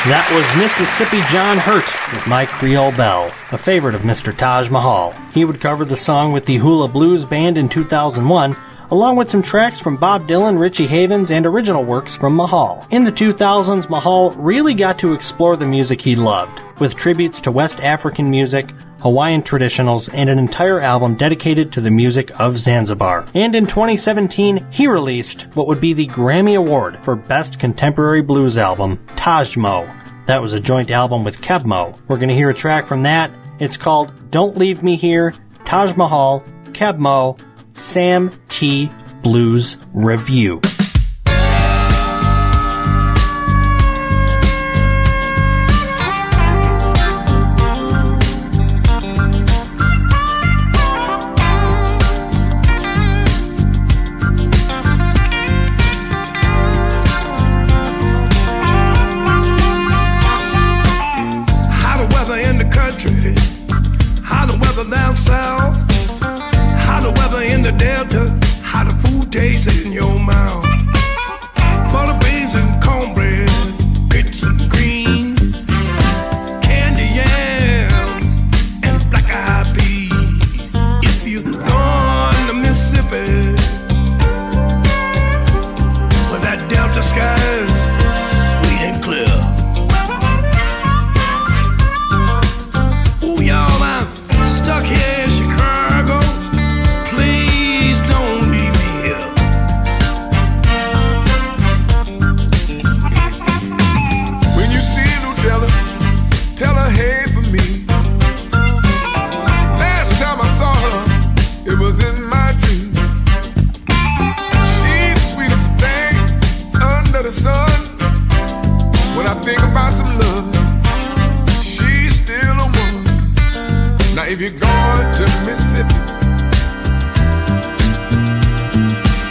That was Mississippi John Hurt with My Creole Belle, a favorite of Mr. Taj Mahal. He would cover the song with the Hula Blues Band in 2001, along with some tracks from Bob Dylan, Richie Havens, and original works from Mahal. In the 2000s, Mahal really got to explore the music he loved, with tributes to West African music, Hawaiian traditionals, and an entire album dedicated to the music of Zanzibar. And in 2017, he released what would be the Grammy Award for Best Contemporary Blues Album, Taj Mahal. That was a joint album with Kebmo. We're going to hear a track from that. It's called Don't Leave Me Here, Taj Mahal, Kebmo, Sam T. Blues Revue. How the weather in the country, how the weather down south, how the weather in the Delta, how the food tastes in your mouth. Butter beans and cornbread, grits and greens, candy yam and black-eyed peas. If you're going to Mississippi, where that Delta sky is sweet and clear. Ooh, y'all, I'm stuck here in Chicago. Please don't leave me here. When you see Ludella, tell her hey for me. Last time I saw her, it was in my dreams. She's the sweetest thing under the sun. When I think about some love, she's still a one. Now if you're going to Mississippi,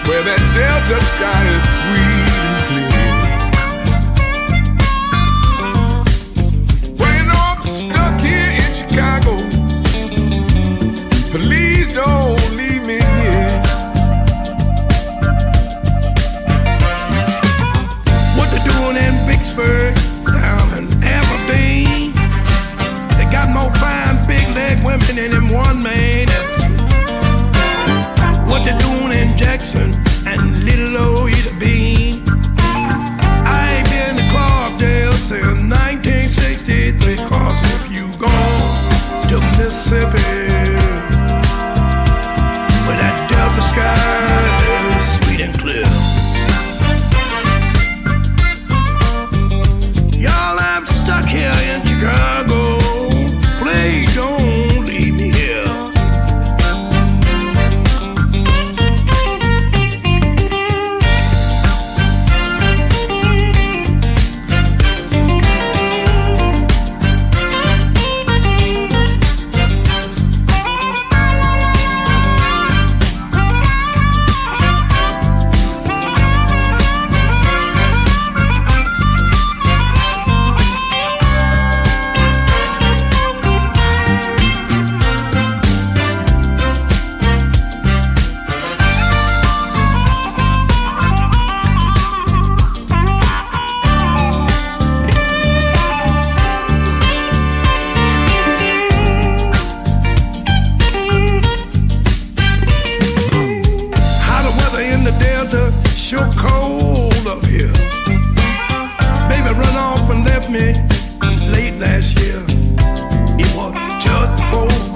where that Delta sky is sweet and clear. Well, you know I'm stuck here in Chicago. Please don't leave me here. What they doing in Vicksburg, down in Aberdeen? They got more fine big leg women than them one man ever seen. What they doing in Jackson and little old Ida Bean? I ain't been to Clarkdale since 1963. Cause if you go to Mississippi, where that Delta sky is sweet and clear. Y'all, I'm stuck here in Chicago. Please don't leave me here.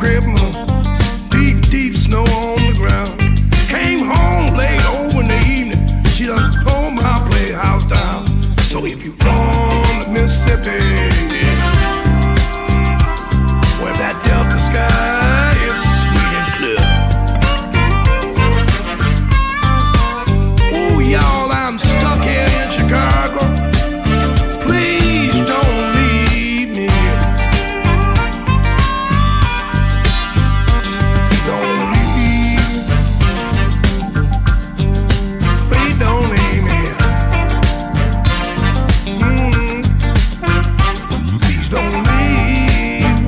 Christmas, deep, deep snow on the ground. Came home late over in the evening. She done tore my playhouse down. So if you on the Mississippi, where that Delta sky is sweet and clear. Oh, y'all, I'm stuck here in Chicago. Please don't leave me. Don't leave. Please don't leave me. Please don't leave.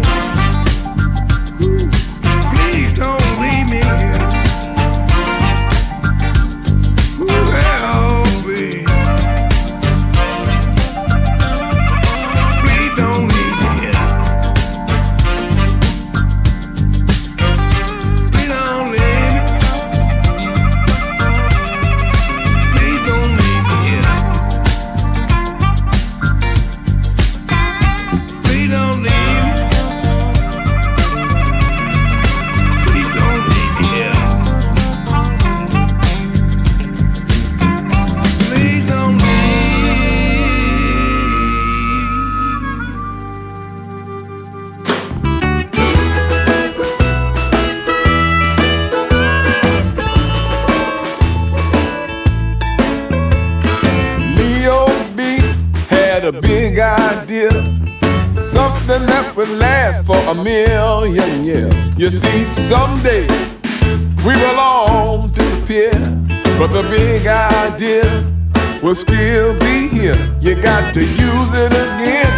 Please don't leave me. Help me. Please don't leave me here. Please don't leave me. Please don't leave me here. Please don't leave me. Please don't leave me here. Please don't leave. Leo B had a big idea, something that would last for 1,000,000 years. You see, someday we will all disappear, but the big idea will still be here. You got to use it again,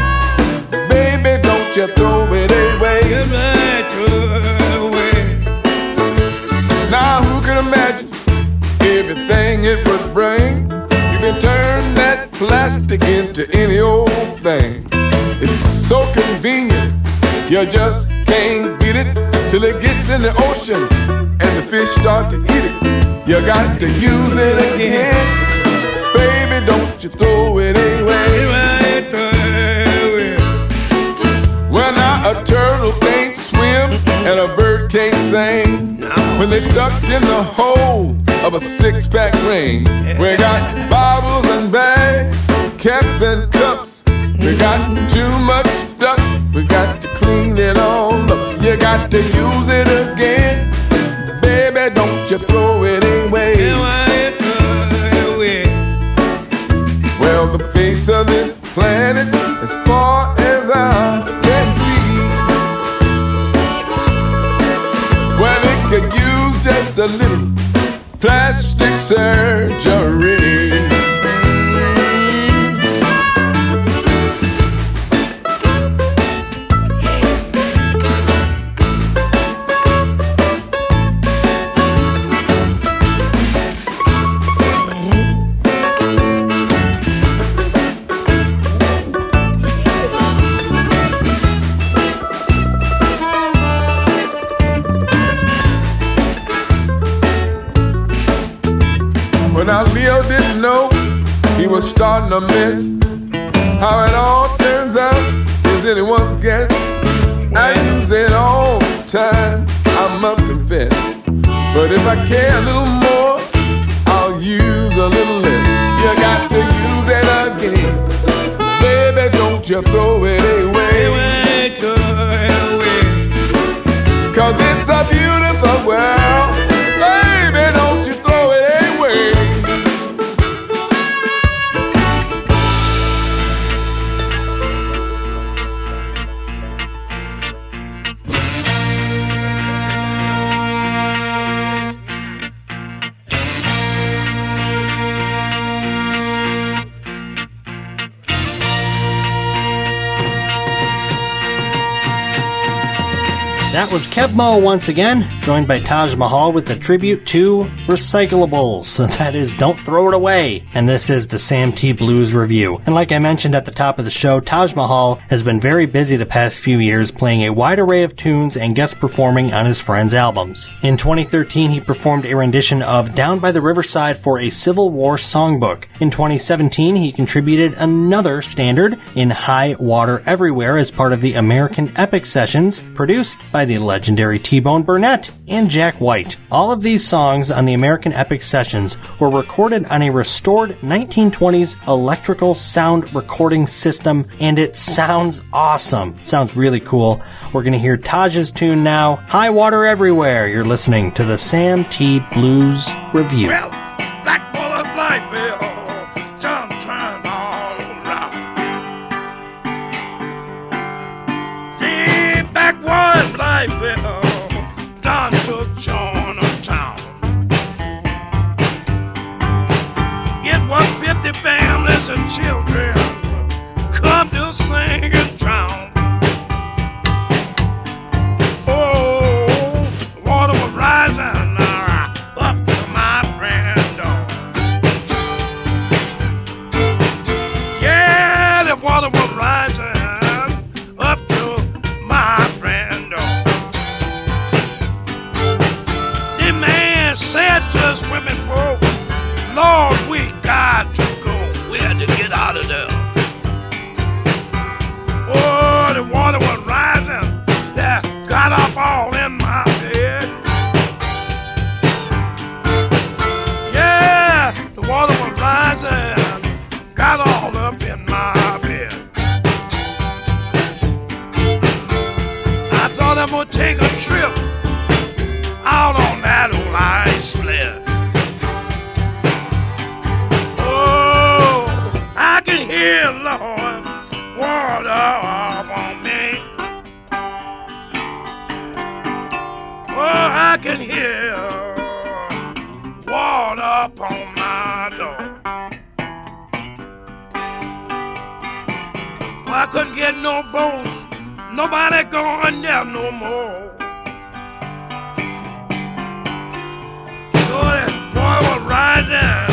baby, don't you throw it away. Now who can imagine everything it would bring? You can turn that plastic into any old thing. It's so convenient, you just can't beat it till it gets in the ocean and the fish start to eat it. You got to use it again, baby, don't you throw it away. Well, now a turtle can't swim and a bird can't sing when they're stuck in the hole of a six-pack ring. We got bottles and bags, caps and cups. We got too much stuff, we got to clean it all up. You got to use it again, baby, don't you throw it away. Well, the face of this planet, as far as I can see, well, it could use just a little plastic surgery. Now Leo didn't know he was starting a mess. How it all turns out is anyone's guess. I use it all the time, I must confess. But if I care a little more, I'll use a little less. You got to use it again, baby, don't you throw it away. 'Cause it's a beautiful world, baby, don't you throw it away. That was Kebmo once again, joined by Taj Mahal with a tribute to recyclables. That is, don't throw it away. And this is the Sam T. Blues Revue. And like I mentioned at the top of the show, Taj Mahal has been very busy the past few years playing a wide array of tunes and guest performing on his friends' albums. In 2013, he performed a rendition of Down by the Riverside for a Civil War songbook. In 2017, he contributed another standard in High Water Everywhere as part of the American Epic Sessions, produced by by the legendary T-Bone Burnett and Jack White. All of these songs on the American Epic Sessions were recorded on a restored 1920s electrical sound recording system, and it sounds awesome. Sounds really cool. We're going to hear Taj's tune now, High Water Everywhere. You're listening to the Sam T. Blues Review. Well, Blackwater, Blytheville, John turned all around. The Blackwater, Blytheville, John took Town. It was 50 families and children come to sing and drown. Water was rising up to my friend. Yeah, the water was rising up to my friend. The man said to us women folk, Lord, we got to go. We had to get out of there. Oh, the water was rising. That got up all in my bed. Yeah, the water was rising, got all up in my bed. I thought I'm gonna take a trip out on that old ice sled. Oh, I can hear, Lord, water up on me. Oh, I can hear water upon my door. Well, I couldn't get no boats, nobody going there no more. So that water was rising,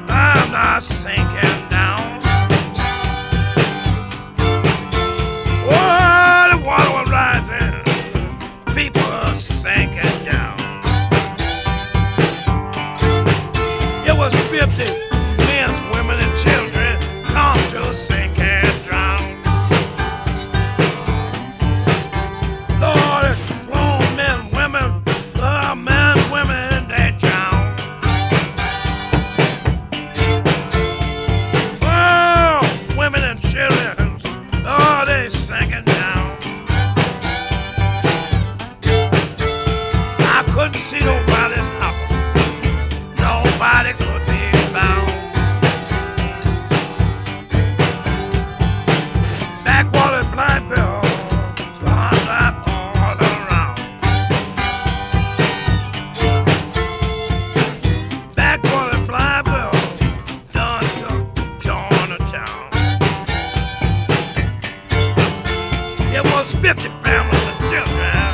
I'm not sinking down. Oh, the water was rising, people are sinking down. It was 50 men, women, and children come to sink and drown. Lord, grown men, women, men, women, they drown. Oh, women and children, oh, they sinking down. I couldn't see nobody's house. Nobody could be found. Backwater Blytheville, slide up all around. Backwater Blytheville, done took Town. There was 50 families and children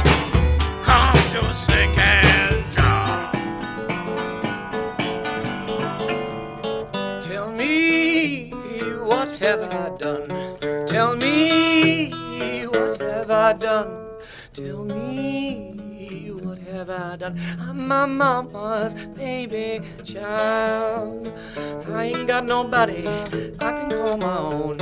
come to sing and drown. Tell me, what have I done? Tell me, what have I done? Tell me, what have I done? I'm my mama's baby child. I ain't got nobody I can call my own.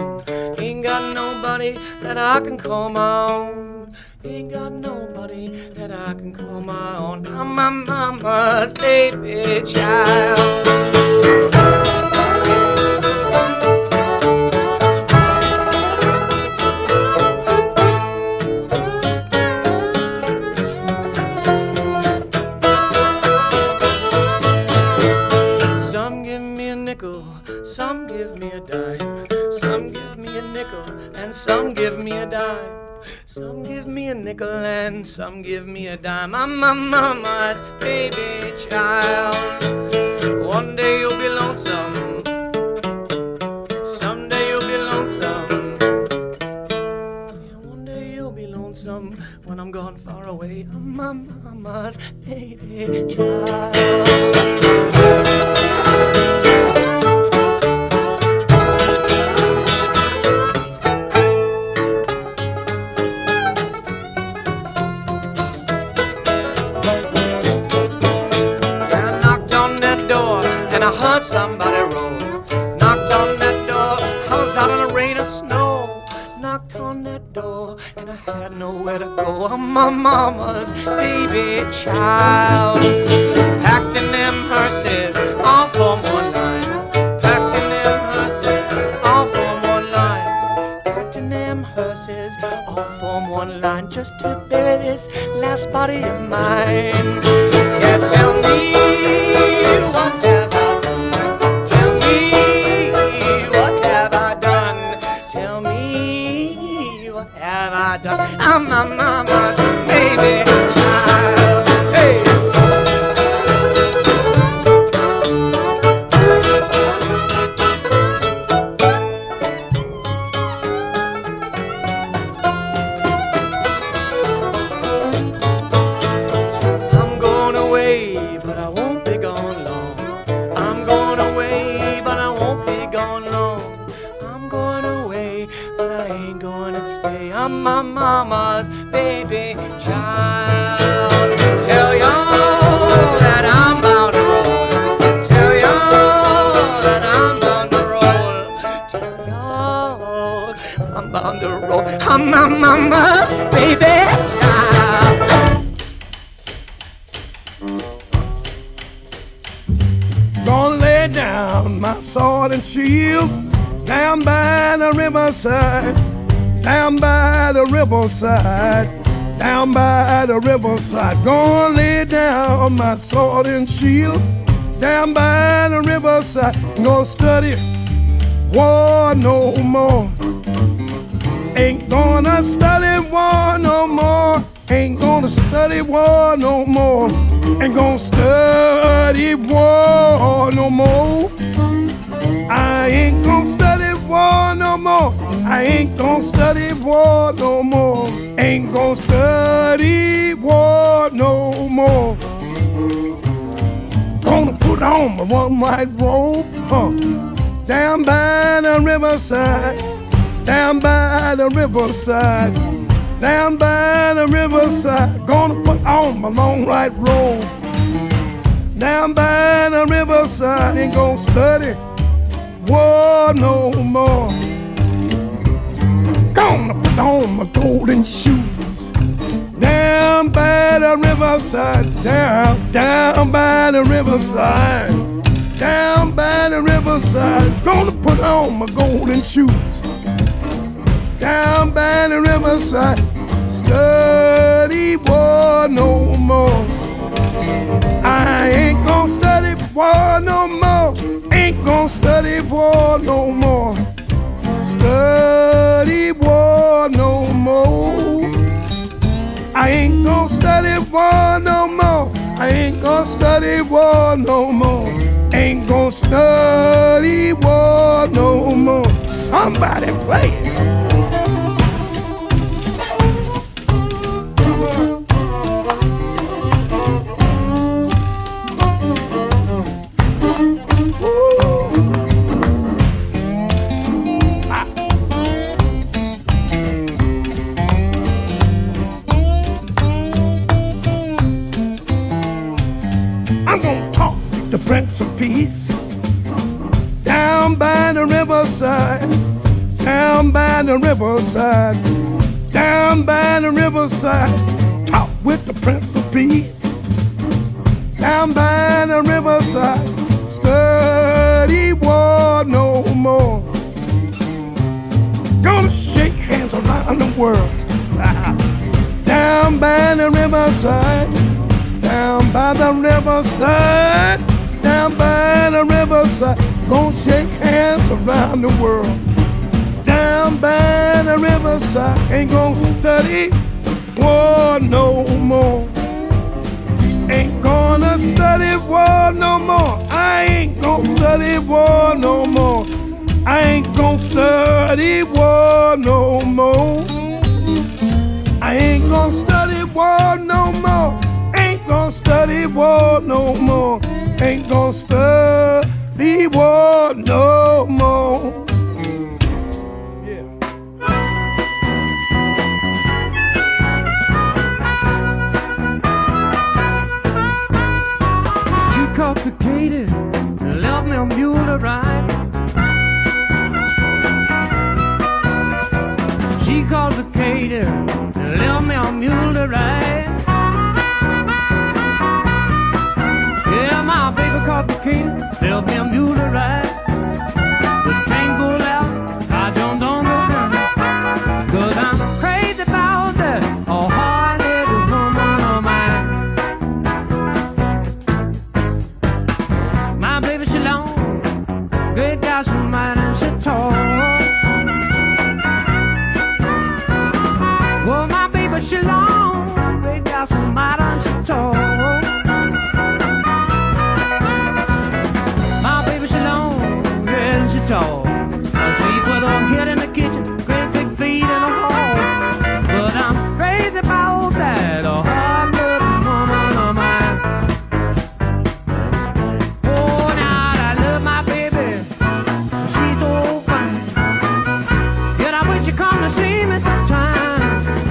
Ain't got nobody that I can call my own. Ain't got nobody that I can call my own. I'm my mama's baby child. Some give me a nickel, some give me a dime. Some give me a nickel and some give me a dime. Some give me a nickel and some give me a dime. I'm my mama's baby child. One day you'll be lonesome, someday you'll be lonesome. Yeah, one day you'll be lonesome when I'm gone far away. I'm my mama's baby child. I heard somebody roll. Knocked on that door, I was out in the rain and snow. Knocked on that door, and I had nowhere to go. row. I'm my mama's baby child. Packed in them hearses, all form one line. Packed in them hearses, all form one line. Packed in them hearses, all form one line. Just to bury this last body of mine. Yeah, tell me what have I done? Tell me what have I done? Tell me what have I done? I'm my mama's baby child. Hey. I'm going away, but I won't be gone long. I'm going away, but I won't be gone long. I'm going away, but I ain't going to stay. I'm my mama's baby child. Tell y'all that I'm bound to roll. Tell y'all that I'm bound to roll. Tell y'all I'm bound to roll. I'm my mama's baby child. Gonna lay down my sword and shield down by the riverside, down by the riverside, down by the riverside. Gonna lay down my sword and shield down by the riverside. Gonna study war no more. Ain't gonna study war no more. Ain't gonna study war no more. Ain't gonna study war no more. I ain't gonna study war no more. I ain't gonna study war no more. Ain't gonna study war no more. Gonna put on my one white robe, down by the riverside, down by the riverside, down by the riverside. Gonna put on my long white robe, down by the riverside. Ain't gonna study war no more. Gonna put on my golden shoes, down by the riverside, down by the riverside, down by the riverside. Gonna put on my golden shoes, down by the riverside. Study war no more. I ain't gonna study war no more. Ain't gonna study war no more. Study war no more. I ain't gonna study war no more. I ain't gonna study war no more. Ain't gonna study war no more. Somebody play it. I'm gonna talk the Prince of Peace down by the riverside, down by the riverside, down by the riverside. Talk with the Prince of Peace down by the riverside. Study war no more. Gonna shake hands around the world down by the riverside, down by the riverside, down by the riverside. Gonna shake hands around the world down by the riverside. Ain't gonna study war no more. Ain't gonna study war no more. I ain't gonna study war no more. I ain't gonna study war no more. I ain't gonna study war no more. Ain't gonna study war no more. Ain't gonna study war no more. She complicated, left me a mule to ride. She complicated, left me a mule baby called the king, left me a mule to ride. The train pulled out, I jumped on the gun. 'Cause I'm crazy about that, oh hard-headed woman of mine. My baby, she long, great God, she might and she tall. Well, my baby, she long, great God, she might and she tall. My baby, she long, great and she tall. I sleep with her head in the kitchen, great big feet in the hall. But I'm crazy about that, a hard-living woman of mine. Oh, now I love my baby, she's so fine. Yet I wish you come to see me sometime.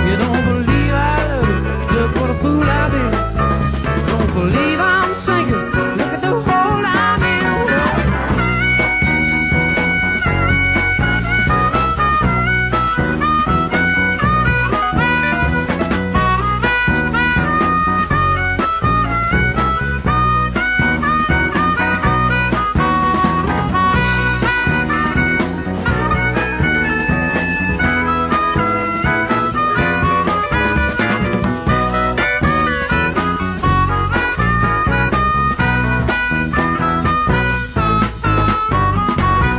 You don't believe I love you, look what a fool I've been. Don't believe I'm sinking, look at the hole I'm in.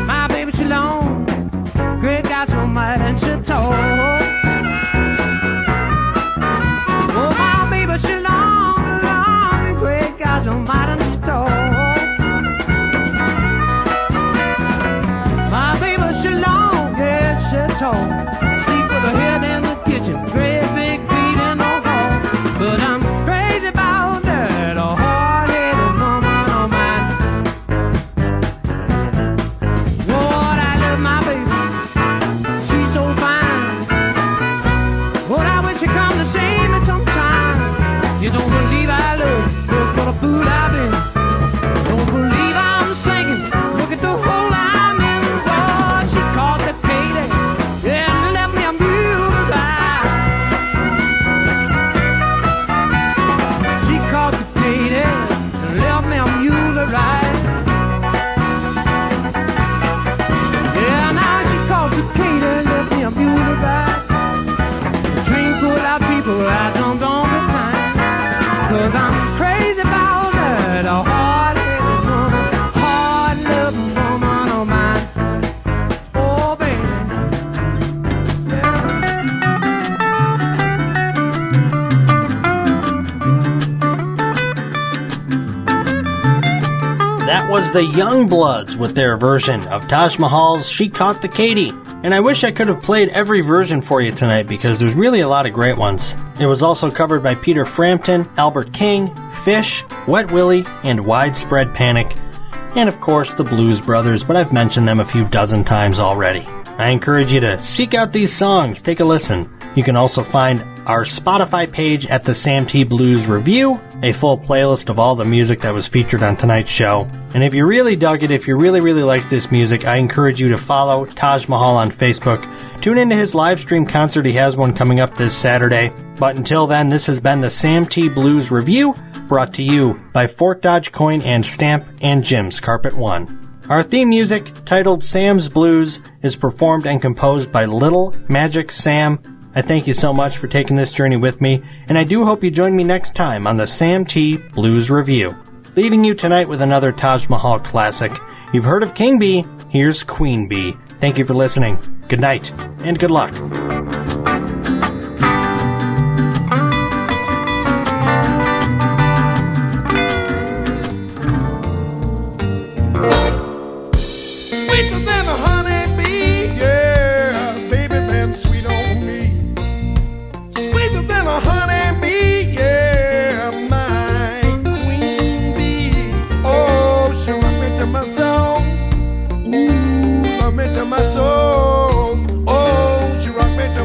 My baby, she long, great God, so might and she tall. Oh, my baby, she long, long, great God, so might and she tall. My baby, she long, great, she tall. Sleep with her head in the kitchen, great big feet in the hall. But I'm crazy about that, a hard-headed woman of mine. Lord, I love my baby, she's so fine. Lord, I wish you come to see me sometime. You don't believe I love you, look what a fool I've been. Don't believe I'm sinking, look at the hole I'm in. Oh, she called the Katy, yeah, and left me a mule to ride. She called the Katy, and left me a mule to ride. Yeah, now she called to Katy and left me a mule to ride. The train pulled out people, I jumped on behind. 'Cause I'm crazy about that, a hard-headed woman, hard-loving woman of mine. Oh, baby. That was the Youngbloods with their version of Taj Mahal's She Caught the Katy. And I wish I could have played every version for you tonight because there's really a lot of great ones. It was also covered by Peter Frampton, Albert King, Fish, Wet Willie, and Widespread Panic. And of course the Blues Brothers, but I've mentioned them a few dozen times already. I encourage you to seek out these songs, take a listen. You can also find our Spotify page at the Sam T Blues Revue, a full playlist of all the music that was featured on tonight's show. And if you really dug it, if you really like this music, I encourage you to follow Taj Mahal on Facebook. Tune into his live stream concert. He has one coming up this Saturday. But until then, this has been the Sam T Blues Revue, brought to you by Fort Dodge Coin and Stamp and Jim's Carpet One. Our theme music, titled Sam's Blues, is performed and composed by Little Magic Sam. I thank you so much for taking this journey with me, and I do hope you join me next time on the Sam T Blues Revue. Leaving you tonight with another Taj Mahal classic. You've heard of King Bee, here's Queen Bee. Thank you for listening. Good night, and good luck. Sweeter than a honeybee, yeah, baby been sweet on me. Sweeter than a honeybee, yeah, my queen bee. Oh, she rock me to my soul, ooh, rock me to my soul. Oh, she rock me to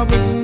lovers